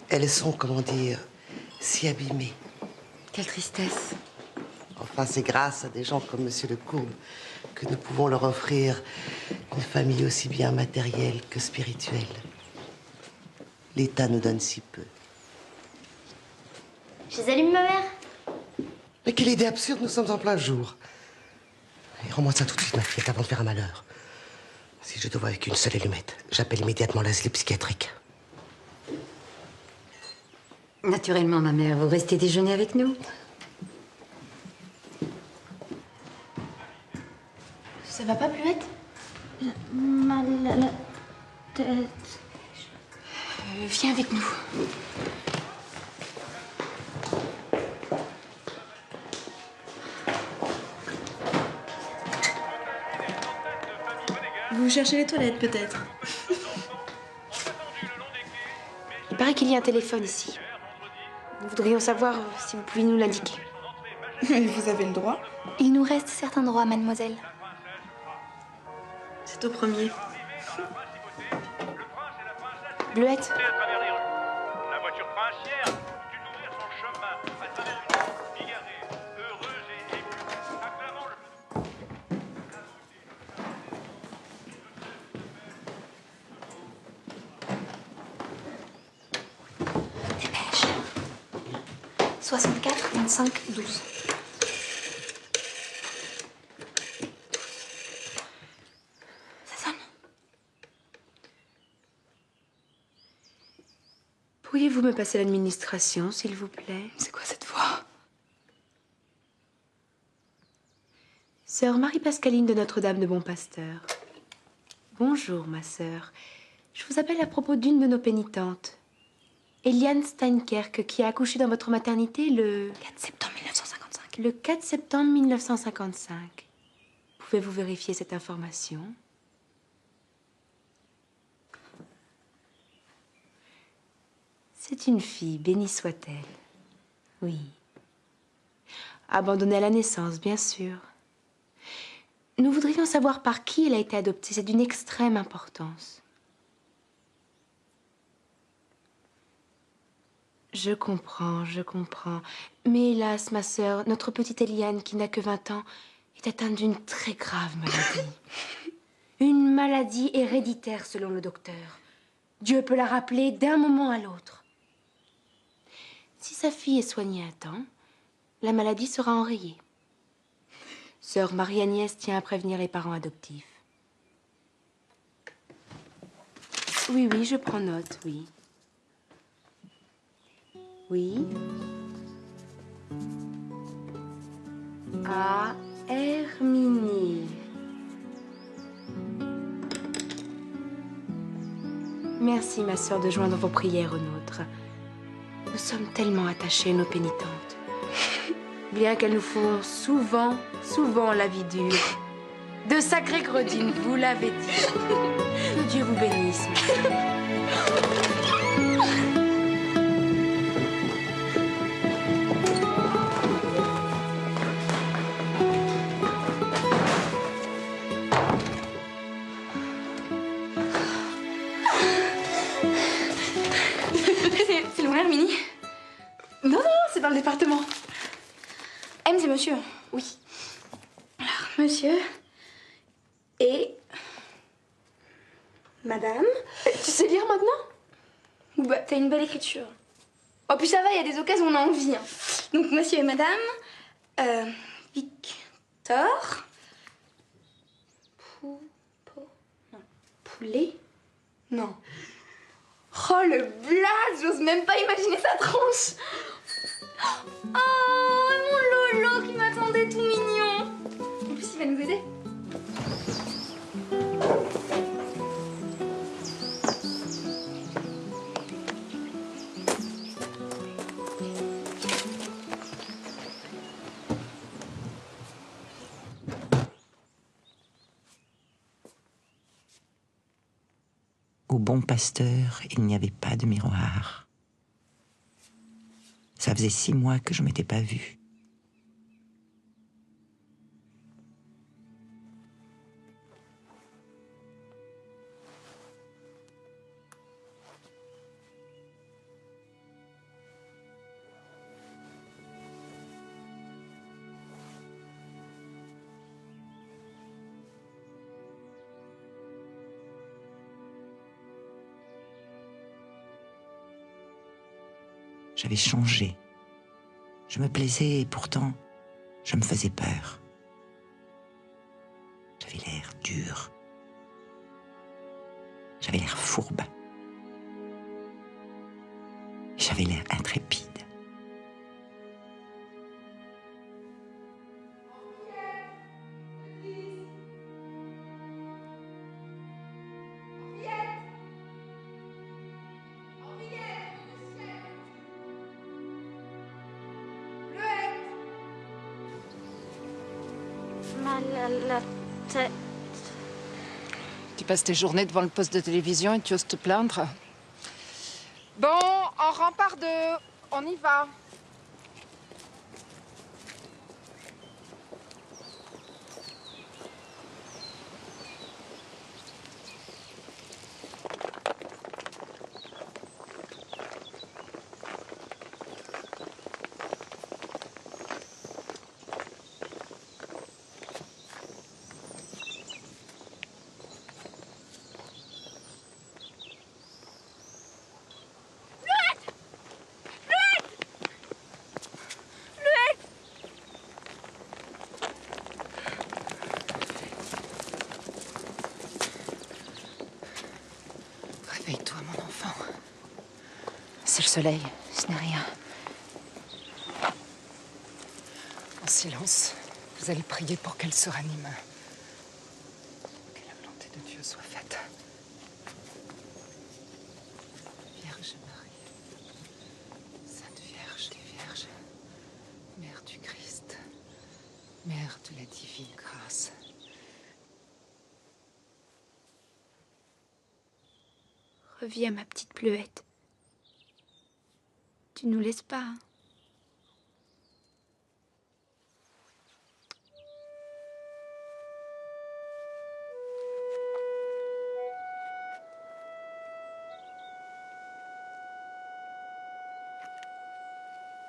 Elles sont, comment dire, si abîmées. Quelle tristesse. Enfin, c'est grâce à des gens comme Monsieur Lecour que nous pouvons leur offrir une famille aussi bien matérielle que spirituelle. L'État nous donne si peu. Je les allume, ma mère? Mais quelle idée absurde, nous sommes en plein jour. Et rends-moi ça tout de suite, ma fillette, avant de faire un malheur. Si je te vois avec une seule allumette, j'appelle immédiatement l'asile psychiatrique. Naturellement, ma mère, vous restez déjeuner avec nous. Ça va pas, Bleuette? Mal à la tête. Viens avec nous. Vous cherchez les toilettes, peut-être? Il paraît qu'il y a un téléphone ici. Nous voudrions savoir si vous pouviez nous l'indiquer. Mais vous avez le droit. Il nous reste certains droits, mademoiselle. C'est au premier. Bleuette. La voiture princière dut ouvrir son chemin à travers une route bigarrée, heureuse et émue, acclamant le... 64, 25, 12. Ça sonne. Pourriez-vous me passer l'administration, s'il vous plaît? C'est quoi cette voix? Sœur Marie-Pascaline de Notre-Dame de Bon-Pasteur. Bonjour, ma sœur. Je vous appelle à propos d'une de nos pénitentes, Eliane Steinkerk, qui a accouché dans votre maternité le 4 septembre 1955. Le 4 septembre 1955. Pouvez-vous vérifier cette information? C'est une fille, bénie soit-elle. Oui. Abandonnée à la naissance, bien sûr. Nous voudrions savoir par qui elle a été adoptée. C'est d'une extrême importance. Je comprends, je comprends. Mais hélas, ma sœur, notre petite Eliane, qui n'a que 20 ans, est atteinte d'une très grave maladie. Une maladie héréditaire, selon le docteur. Dieu peut la rappeler d'un moment à l'autre. Si sa fille est soignée à temps, la maladie sera enrayée. Sœur Marie-Agnès tient à prévenir les parents adoptifs. Oui, oui, je prends note, oui. Oui. À Herminie. Merci, ma sœur, de joindre vos prières aux nôtres. Nous sommes tellement attachés à nos pénitentes. Bien qu'elles nous font souvent la vie dure. De sacrées gredines, vous l'avez dit. Que Dieu vous bénisse, ma sœur. C'est loin, Herminie? Non, M, c'est monsieur. Oui. Alors, monsieur. Et. Madame. Tu sais lire maintenant? Bah, t'as une belle écriture. Oh, puis ça va, il y a des occasions où on a envie. Hein. Donc, monsieur et madame. Victor. Poulet? Non. Oh, le blaze! J'ose même pas imaginer sa tronche. Oh, mon Lolo qui m'attendait tout mignon. En plus, il va nous aider. Au Bon Pasteur, il n'y avait pas de miroir. Ça faisait 6 mois que je ne m'étais pas vue. J'avais changé. Je me plaisais et pourtant, je me faisais peur. J'avais l'air dur. J'avais l'air fourbe. J'avais l'air intrépide. La tête. Tu passes tes journées devant le poste de télévision et tu oses te plaindre? Bon, on rempart 2. On y va. Réveille-toi, mon enfant. C'est le soleil, ce n'est rien. En silence, vous allez prier pour qu'elle se ranime. Que la volonté de Dieu soit faite. Vierge Marie, Sainte Vierge des Vierges, Mère du Christ, Mère de la divine grâce. Reviens, ma petite Bleuette. Tu nous laisses pas, hein?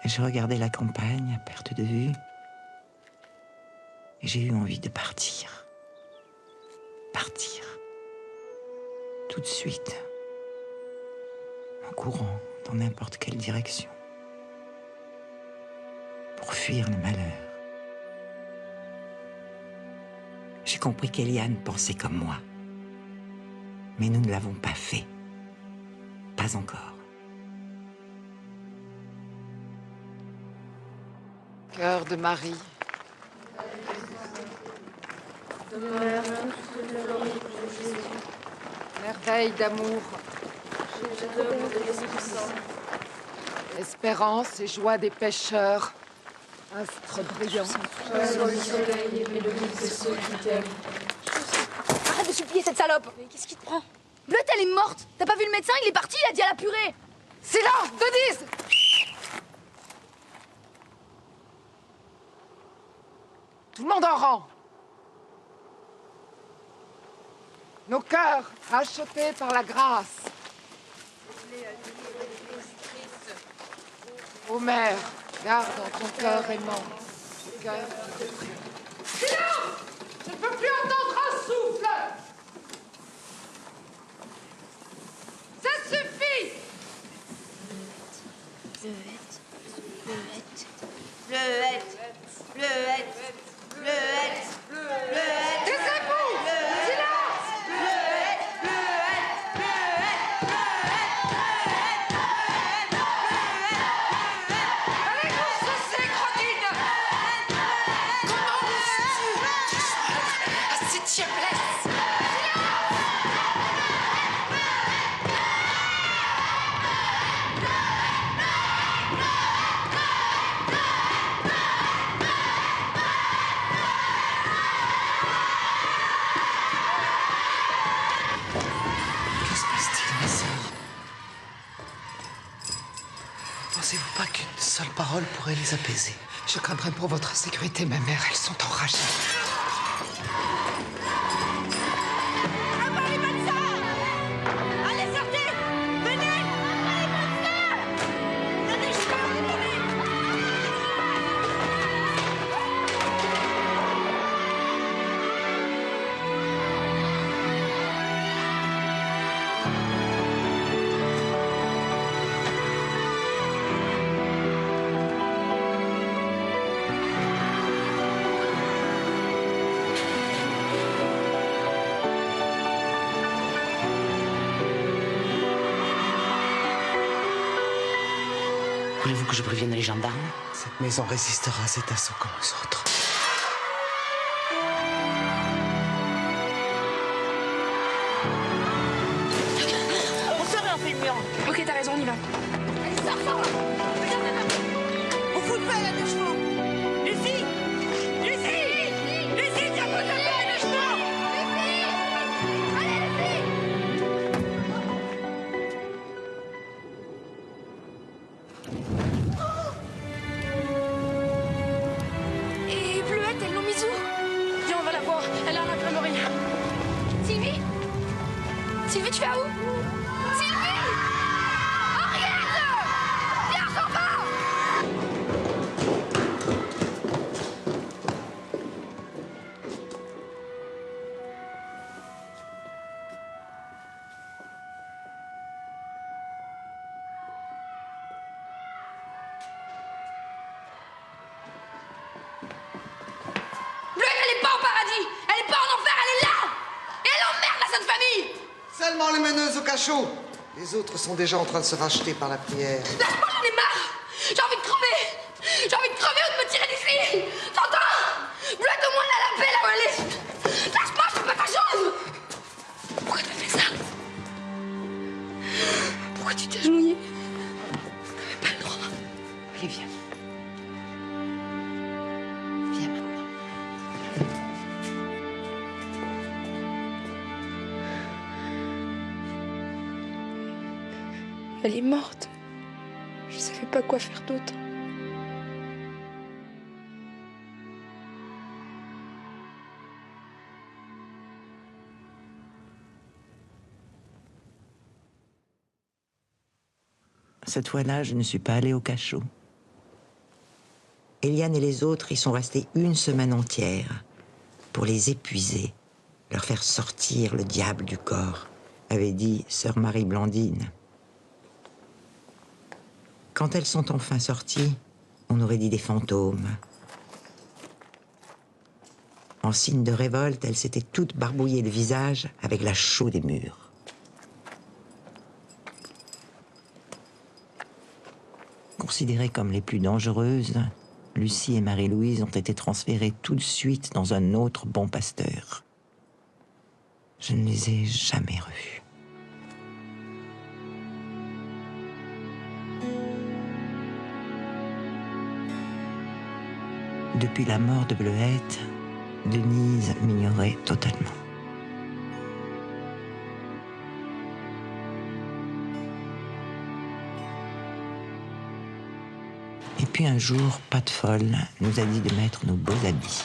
Je regardais la campagne à perte de vue et j'ai eu envie de partir. Partir. Tout de suite. En courant dans n'importe quelle direction. Pour fuir le malheur. J'ai compris qu'Eliane pensait comme moi. Mais nous ne l'avons pas fait. Pas encore. Cœur de Marie. Merveille d'amour. Espérance et joie des pêcheurs. Astre brillant. Arrête de supplier cette salope. Mais qu'est-ce qui te prend? Bleuette, elle est morte. T'as pas vu le médecin? Il est parti, il a dit à la purée. Silence, Denise! Tout le monde en rang. Nos cœurs, rachetés par la grâce. Ô Mère, garde en ton cœur aimant Silence! Je ne peux plus entendre un souffle! Ça suffit! Bleuette, bleuette, bleuette, bleuette, bleuette, bleuette. Taisez-vous! Silence! Bleuette, bleuette, bleuette, bleuette, Allez, vous saucez, gredine! Comment oses-tu à cette diablesse? Que se passe-t-il, ma sœur? Pensez-vous pas qu'une seule parole pourrait les apaiser? Je craindrais pour votre sécurité, ma mère. Elles sont enragées. Allez, sortez! Venez! Donnez, je parle, Voulez-vous que je prévienne les gendarmes? Cette maison résistera à cet assaut comme aux autres. On sort et on fait le mur. Ok, t'as raison, on y va. Allez, sors! On fout le feu à la deux chevaux. Lucie! Lucie! Lucie, tiens, faut le feu à la deux chevaux! Allez, Lucie! Et Bleuette, elles l'ont mise où? Viens, on va la voir. Elle a un infirmerie. Sylvie? Sylvie, tu vas où? Sylvie! Henriette! Viens, on s'en va! Bleuette, elle est pas au paradis! Elle est pas en enfer, elle est là! Et elle emmerde la Sainte Famille! Seulement les meneuses au cachot. Les autres sont déjà en train de se racheter par la prière. Lâche-moi, j'en ai marre! J'ai envie de crever! J'ai envie de crever ou de me tirer d'ici! T'entends? Bleuette, au moins, elle a la paix là où elle est! Lâche-moi, je fais pas ta chose! Pourquoi t'as fait ça? Pourquoi tu t'es agenouillée? T'avais pas le droit. Allez, viens. Viens maintenant. Elle est morte. Je savais pas quoi faire d'autre. Cette fois-là, je ne suis pas allée au cachot. Eliane et les autres y sont restés une semaine entière pour les épuiser, leur faire sortir le diable du corps, avait dit sœur Marie Blandine. Quand elles sont enfin sorties, on aurait dit des fantômes. En signe de révolte, elles s'étaient toutes barbouillées le visage avec la chaux des murs. Considérées comme les plus dangereuses, Lucie et Marie-Louise ont été transférées tout de suite dans un autre bon pasteur. Je ne les ai jamais revues. Depuis la mort de Bleuette, Denise m'ignorait totalement. Et puis un jour, Pat Folle nous a dit de mettre nos beaux habits.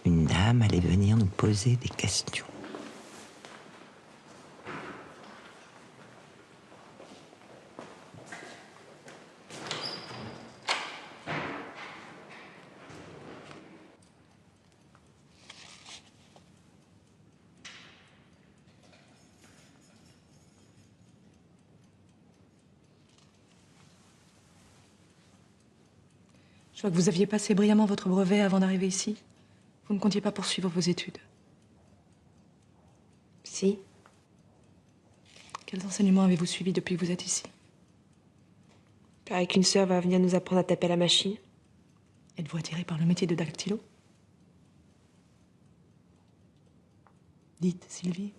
Une dame allait venir nous poser des questions. vois que vous aviez passé brillamment votre brevet avant d'arriver ici. Vous ne comptiez pas poursuivre vos études. Si. Quels enseignements avez-vous suivis depuis que vous êtes ici? Pareil qu'une sœur va venir nous apprendre à taper à la machine. Êtes-vous attiré par le métier de dactylo? Dites, Sylvie.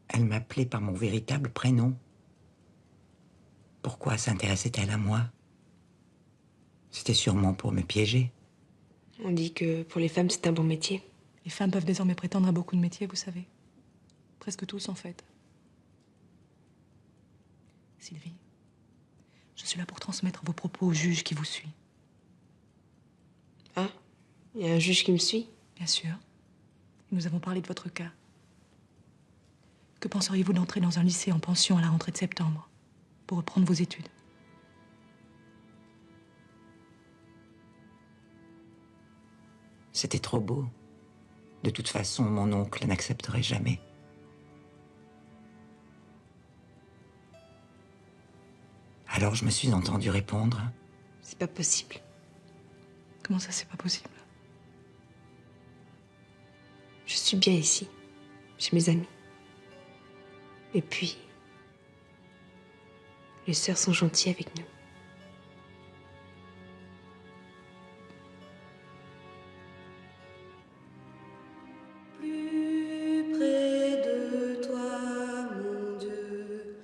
Elle m'appelait par mon véritable prénom. Pourquoi s'intéressait-elle à moi? C'était sûrement pour me piéger. On dit que pour les femmes, c'est un bon métier. Les femmes peuvent désormais prétendre à beaucoup de métiers, vous savez. Presque tous, en fait. Sylvie, je suis là pour transmettre vos propos au juge qui vous suit. Ah, il y a un juge qui me suit? Bien sûr. Nous avons parlé de votre cas. Que penseriez-vous d'entrer dans un lycée en pension à la rentrée de septembre, pour reprendre vos études? C'était trop beau. De toute façon, mon oncle n'accepterait jamais. Alors je me suis entendu répondre. C'est pas possible. Comment ça, c'est pas possible? Je suis bien ici, chez mes amis. Et puis, les sœurs sont gentilles avec nous. Plus près de toi, mon Dieu,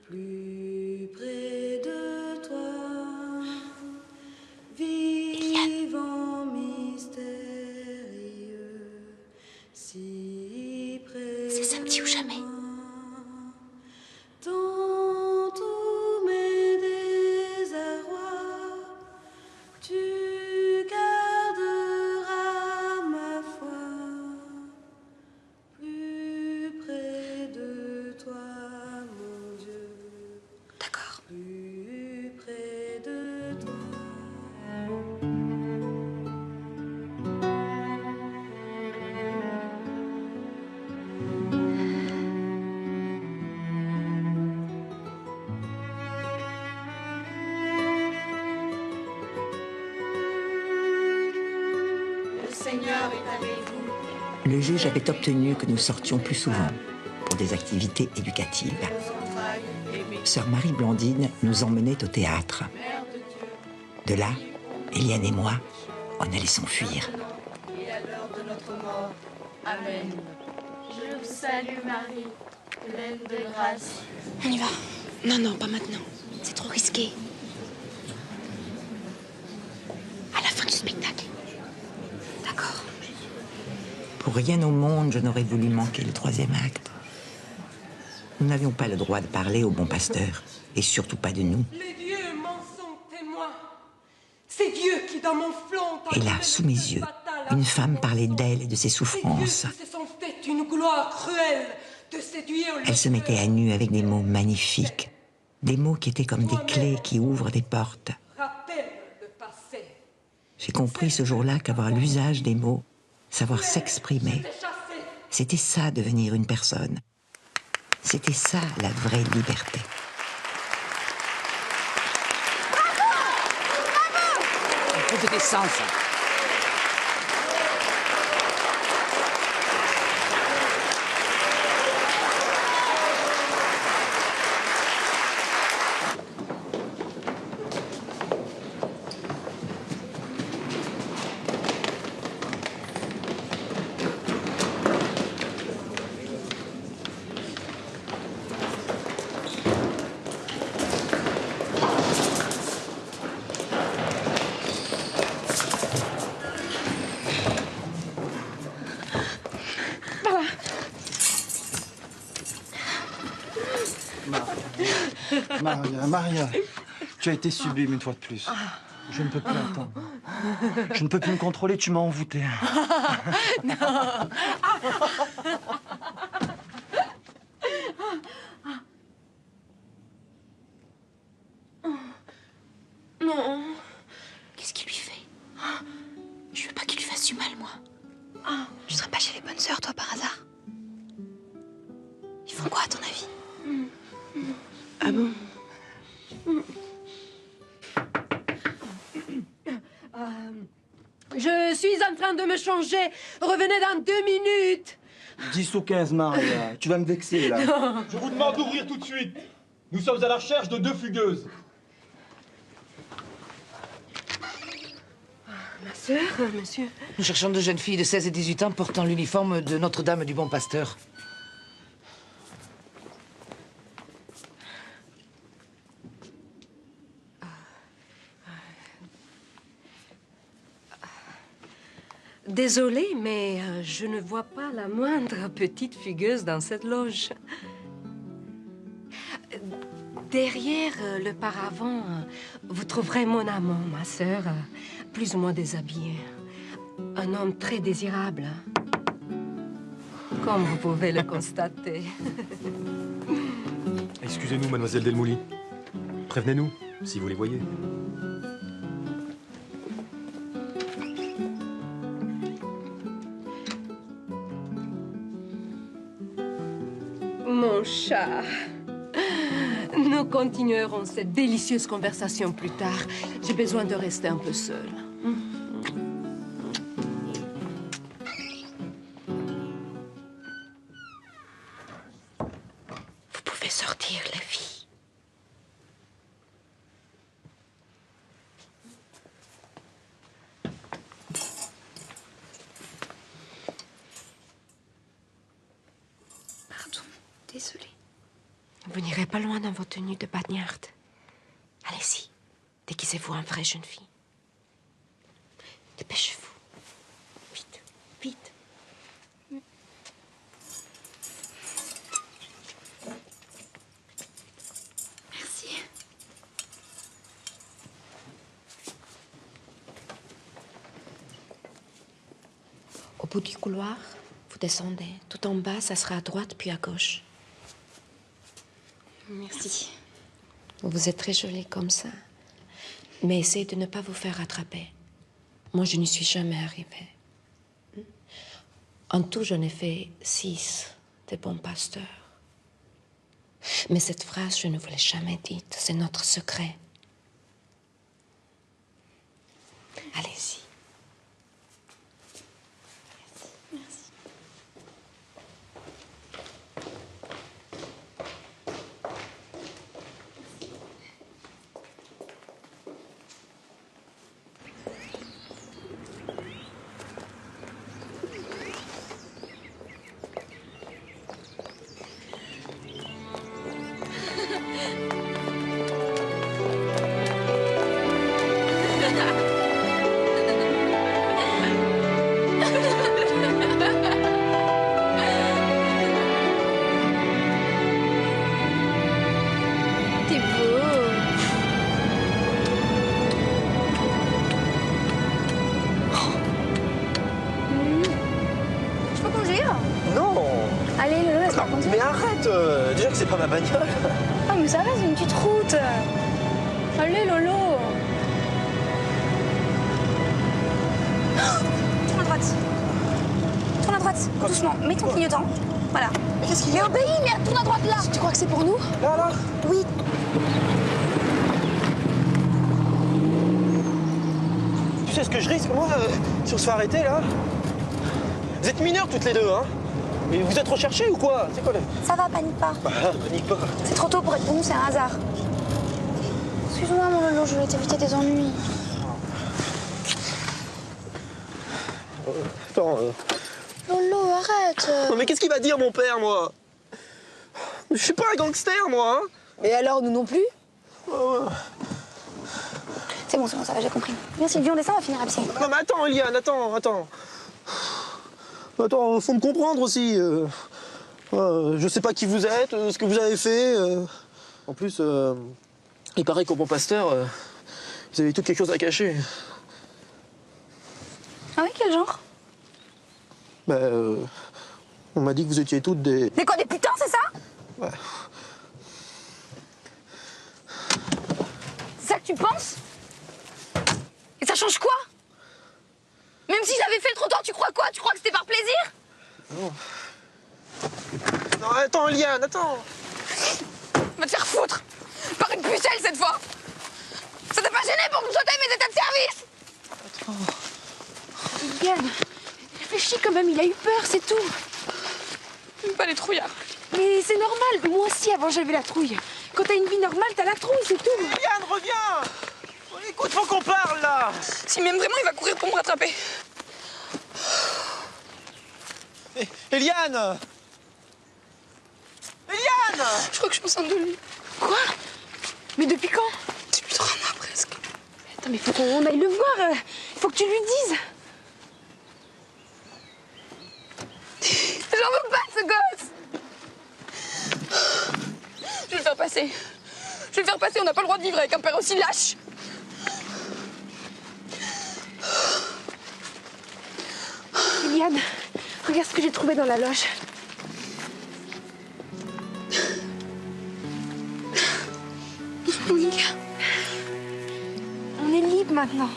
plus près de toi, vivant mystérieux, si près. C'est samedi ou jamais. Dans tous mes désarrois, tu garderas ma foi. Plus près de toi, mon Dieu. D'accord. Plus près de toi. Le Seigneur est avec vous. Le juge avait obtenu que nous sortions plus souvent pour des activités éducatives. Sœur Marie-Blandine nous emmenait au théâtre. De là, Eliane et moi, on allait s'enfuir. Et à l'heure de notre mort. Amen. Je vous salue Marie, pleine de grâce. On y va. Non, non, pas maintenant. C'est trop risqué. À la fin du spectacle. D'accord. Pour rien au monde, je n'aurais voulu manquer le troisième acte. Nous n'avions pas le droit de parler au bon pasteur, et surtout pas de nous. Les dieux m'en sont témoins. C'est Dieu qui, dans mon flanc, Et là, sous mes yeux, une femme parlait d'elle et de ses souffrances. se sont fait une gloire cruelle de séduire le Elle se mettait à nu avec des mots magnifiques, des mots qui étaient comme des clés qui ouvrent des portes. rappel de passé. J'ai compris ce jour-là qu'avoir l'usage des mots, savoir s'exprimer, c'était ça devenir une personne. C'était ça la vraie liberté. Il faut de décence. Maria, tu as été sublime une fois de plus. Je ne peux plus attendre. Je ne peux plus me contrôler, tu m'as envoûté. Non. Non. Qu'est-ce qu'il lui fait? Je veux pas qu'il lui fasse du mal, moi. Je serais pas chez les bonnes sœurs, toi, par hasard? Ils font quoi, à ton avis? Ah bon? Je suis en train de me changer. Revenez dans 2 minutes. 10 ou 15, Maria. Tu vas me vexer, là. Non. Je vous demande d'ouvrir tout de suite. Nous sommes à la recherche de 2 fugueuses. Ma sœur, monsieur. Nous cherchons 2 jeunes filles de 16 et 18 ans portant l'uniforme de Notre-Dame du Bon Pasteur. Désolée, mais je ne vois pas la moindre petite fugueuse dans cette loge. Derrière le paravent, vous trouverez mon amant, ma sœur, plus ou moins déshabillé. Un homme très désirable, comme vous pouvez le constater. Excusez-nous, mademoiselle Delmouli. Prévenez-nous, si vous les voyez. Mon chat. Nous continuerons cette délicieuse conversation plus tard. J'ai besoin de rester un peu seule. Vous pouvez sortir, les filles. Pardon, désolée. Vous n'irez pas loin dans vos tenues de bagnarde. Allez-y, déguisez-vous en vraie jeune fille. Dépêchez-vous. Vite, vite. Merci. Au bout du couloir, vous descendez. Tout en bas, ça sera à droite puis à gauche. Merci. Vous êtes très jolie comme ça. Mais essayez de ne pas vous faire rattraper. Moi, je n'y suis jamais arrivée. En tout, j'en ai fait 6 des bons pasteurs. Mais cette phrase, je ne vous l'ai jamais dite. C'est notre secret. Allez-y. Merci. T'es beau. Je peux conduire? Non. Allez, Lolo, laisse-moi conduire. Mais arrête déjà que c'est pas ma bagnole. Ah, mais ça va, c'est une petite route. Allez, Lolo. Tourne à droite. Tourne à droite, doucement. Mets ton clignotant. Voilà. Mais qu'est-ce qu'il y a? Mais obéis, merde, tourne à droite là. Tu crois que c'est pour nous? Là, là. Oui. Tu sais ce que je risque, moi, si on se fait arrêter, là? Vous êtes mineurs toutes les deux, hein? Mais vous êtes recherchés ou quoi? C'est quoi là? Ça va, panique pas. Bah, panique pas. C'est trop tôt pour être pour nous, c'est un hasard. Excuse-moi, mon Lolo, je voulais t'éviter des ennuis. Attends. Lolo, arrête. Non, mais qu'est-ce qu'il va dire, mon père, moi? Je suis pas un gangster, moi, hein? Et alors, nous non plus? C'est bon, ça va, j'ai compris. Viens, Sylvie, on descend, on va finir à pied. Non, mais attends, Eliane, attends. Attends, faut me comprendre aussi. Je sais pas qui vous êtes, ce que vous avez fait. En plus, il paraît qu'au Bon Pasteur, vous avez toutes quelque chose à cacher. Ah oui, quel genre? Bah, on m'a dit que vous étiez toutes des... Des quoi, des putains, c'est ça? Ouais. C'est ça que tu penses? Et ça change quoi? Même si j'avais fait le trottoir, tu crois quoi? Tu crois que c'était par plaisir? Non. Non, attends, Eliane, attends. Va te faire foutre! Par une pucelle cette fois! Ça t'a pas gêné pour que je sois mes états de service? Yann, réfléchis quand même, il a eu peur, c'est tout. Pas les trouillards. Mais c'est normal, moi aussi avant j'avais la trouille. Quand t'as une vie normale, t'as la trouille, c'est tout. Yann, reviens! Écoute, faut qu'on parle là! S'il m'aime vraiment, il va courir pour me rattraper. Eliane! Eliane! Je crois que je suis enceinte de lui. Quoi? Mais depuis quand? Depuis 3 mois presque. Attends, mais faut qu'on aille le voir. Il faut que tu lui dises. J'en veux pas de ce gosse. Je vais le faire passer. Je vais le faire passer, on n'a pas le droit de vivre avec un père aussi lâche. Eliane, regarde ce que j'ai trouvé dans la loge. Monica. On est libre maintenant.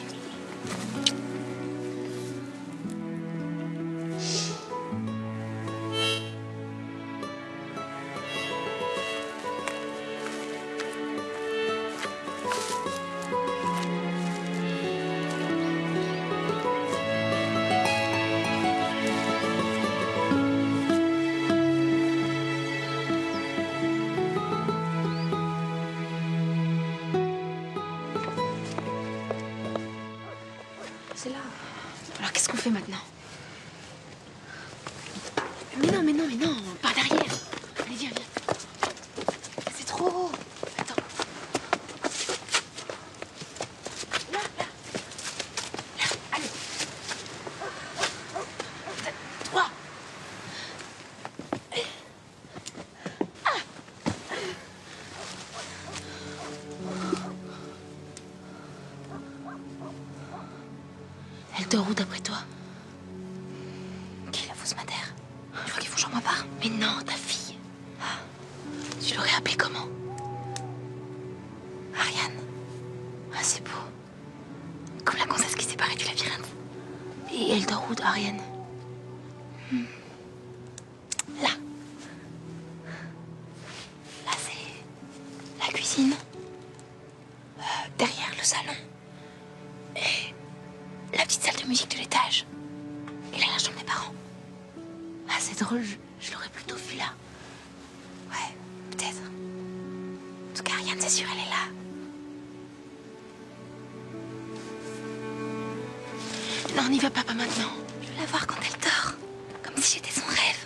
C'est là. Alors qu'est-ce qu'on fait maintenant? Mais non, par derrière. Allez, viens. C'est trop haut. Attends. Là. Allez. 3. Elle dort où d'après toi? Qui est la fausse madère? Tu crois qu'ils font chambre à part? Mais non, ta fille. Tu l'aurais appelée comment? Ariane. Ah, c'est beau. Comme la gonzesse qui s'est barrée du labyrinthe. Et elle dort où, Ariane? Là. Là, c'est la cuisine. Derrière le salon. Et la petite salle de musique de l'étage. Et là, la chambre des parents. Ah, c'est drôle, je l'aurais plutôt vue là. Ouais, peut-être. En tout cas, Ariane, c'est sûr, elle est là. Non, n'y va pas maintenant. Je veux la voir quand elle dort. Comme si j'étais son rêve.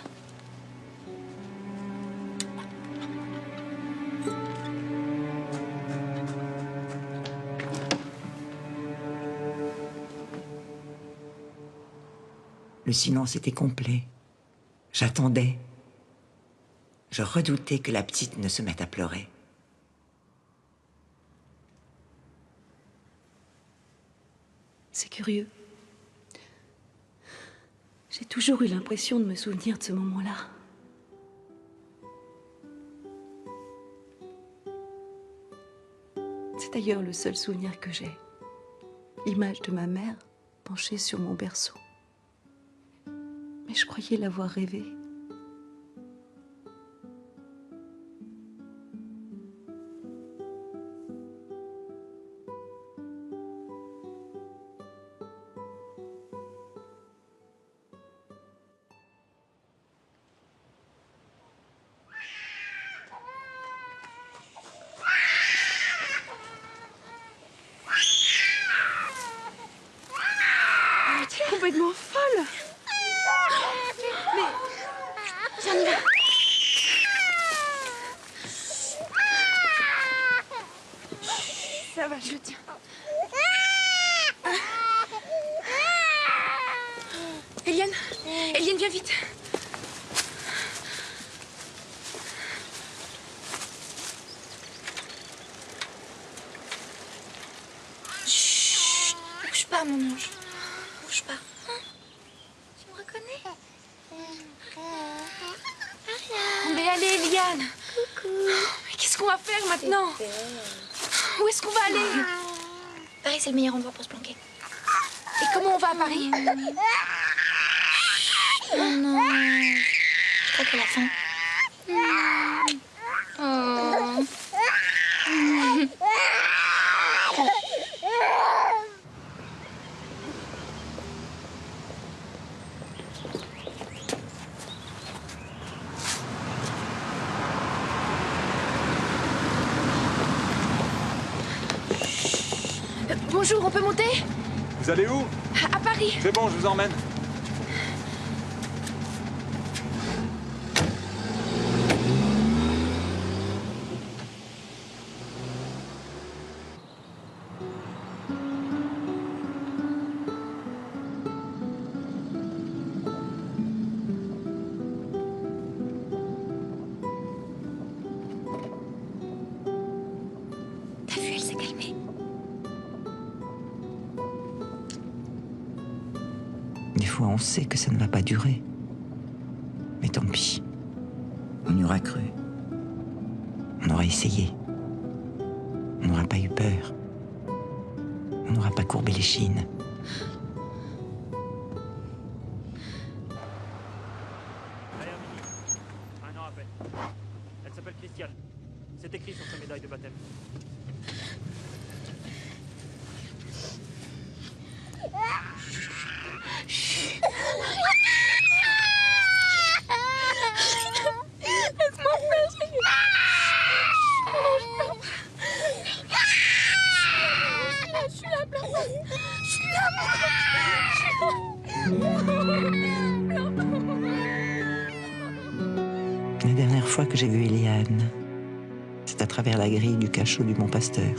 Le silence était complet. J'attendais. Je redoutais que la petite ne se mette à pleurer. C'est curieux. J'ai toujours eu l'impression de me souvenir de ce moment-là. C'est d'ailleurs le seul souvenir que j'ai. L'image de ma mère penchée sur mon berceau. Mais je croyais l'avoir rêvé. T'es complètement folle. Mais... Viens, on y va. Ça va, je le tiens. Eliane, viens vite. Chut, bouge pas, mon ange. Bouge pas. Hein? Tu me reconnais? Mais allez, Eliane. Coucou. Mais qu'est-ce qu'on va faire maintenant? Où est-ce qu'on va aller? Paris, c'est le meilleur endroit pour se planquer. Et comment on va à Paris? Oh non. Je crois qu'elle a faim. Oh. Bonjour, on peut monter? Vous allez où? À Paris. C'est bon, je vous emmène. T'as vu, elle s'est calmée. Des fois, on sait que ça ne va pas durer. Mais tant pis. On y aura cru. On aura essayé. On n'aura pas eu peur. On n'aura pas courbé les chines. Un an à peine. Elle s'appelle Christiane. C'est écrit sur sa médaille de baptême. Laisse-moi faire, je suis là, pleure pas. Je suis là, La dernière fois que j'ai vu Eliane, c'est à travers la grille du cachot du Bon Pasteur.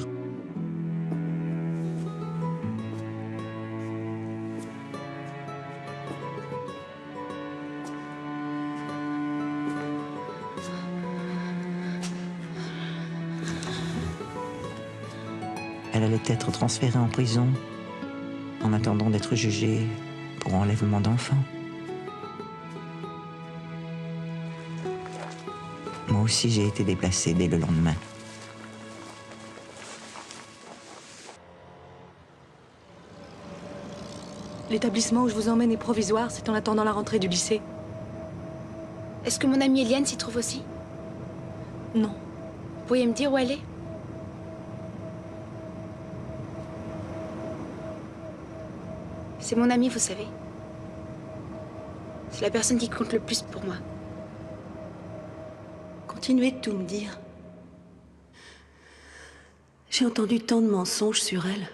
Elle allait être transférée en prison en attendant d'être jugée pour enlèvement d'enfants. Moi aussi, j'ai été déplacée dès le lendemain. L'établissement où je vous emmène est provisoire, c'est en attendant la rentrée du lycée. Est-ce que mon amie Eliane s'y trouve aussi? Non. Vous pourriez me dire où elle est? C'est mon amie, vous savez. C'est la personne qui compte le plus pour moi. Continuez de tout me dire. J'ai entendu tant de mensonges sur elle.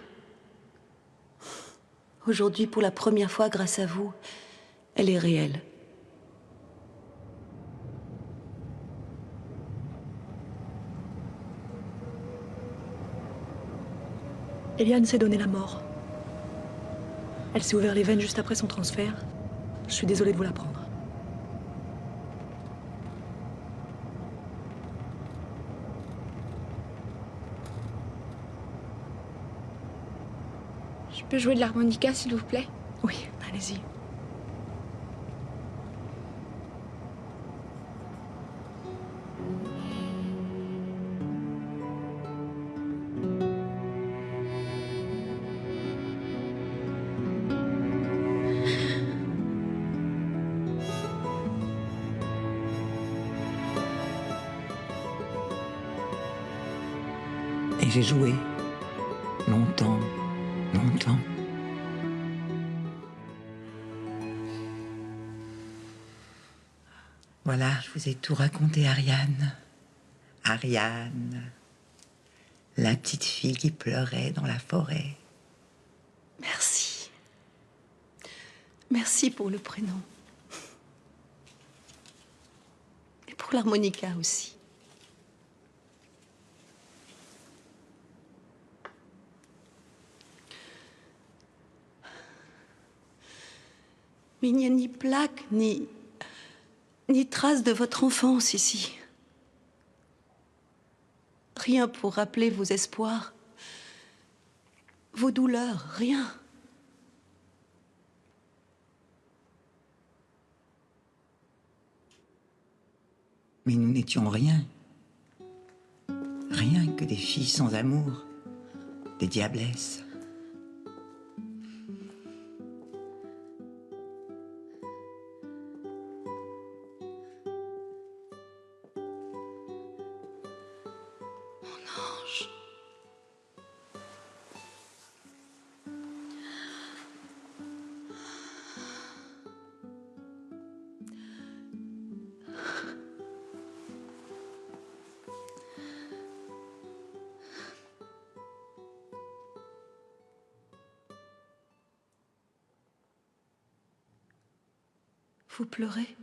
Aujourd'hui, pour la première fois, grâce à vous, elle est réelle. Eliane s'est donné la mort. Elle s'est ouvert les veines juste après son transfert. Je suis désolée de vous l'apprendre. Je peux jouer de l'harmonica, s'il vous plaît? Oui, allez-y. Et j'ai joué. Longtemps, longtemps. Voilà, je vous ai tout raconté, Ariane. Ariane, la petite fille qui pleurait dans la forêt. Merci. Merci pour le prénom. Et pour l'harmonica aussi. Mais il n'y a ni plaque, ni trace de votre enfance ici. Rien pour rappeler vos espoirs, vos douleurs, rien. Mais nous n'étions rien. Rien que des filles sans amour, des diablesses. Vous pleurez?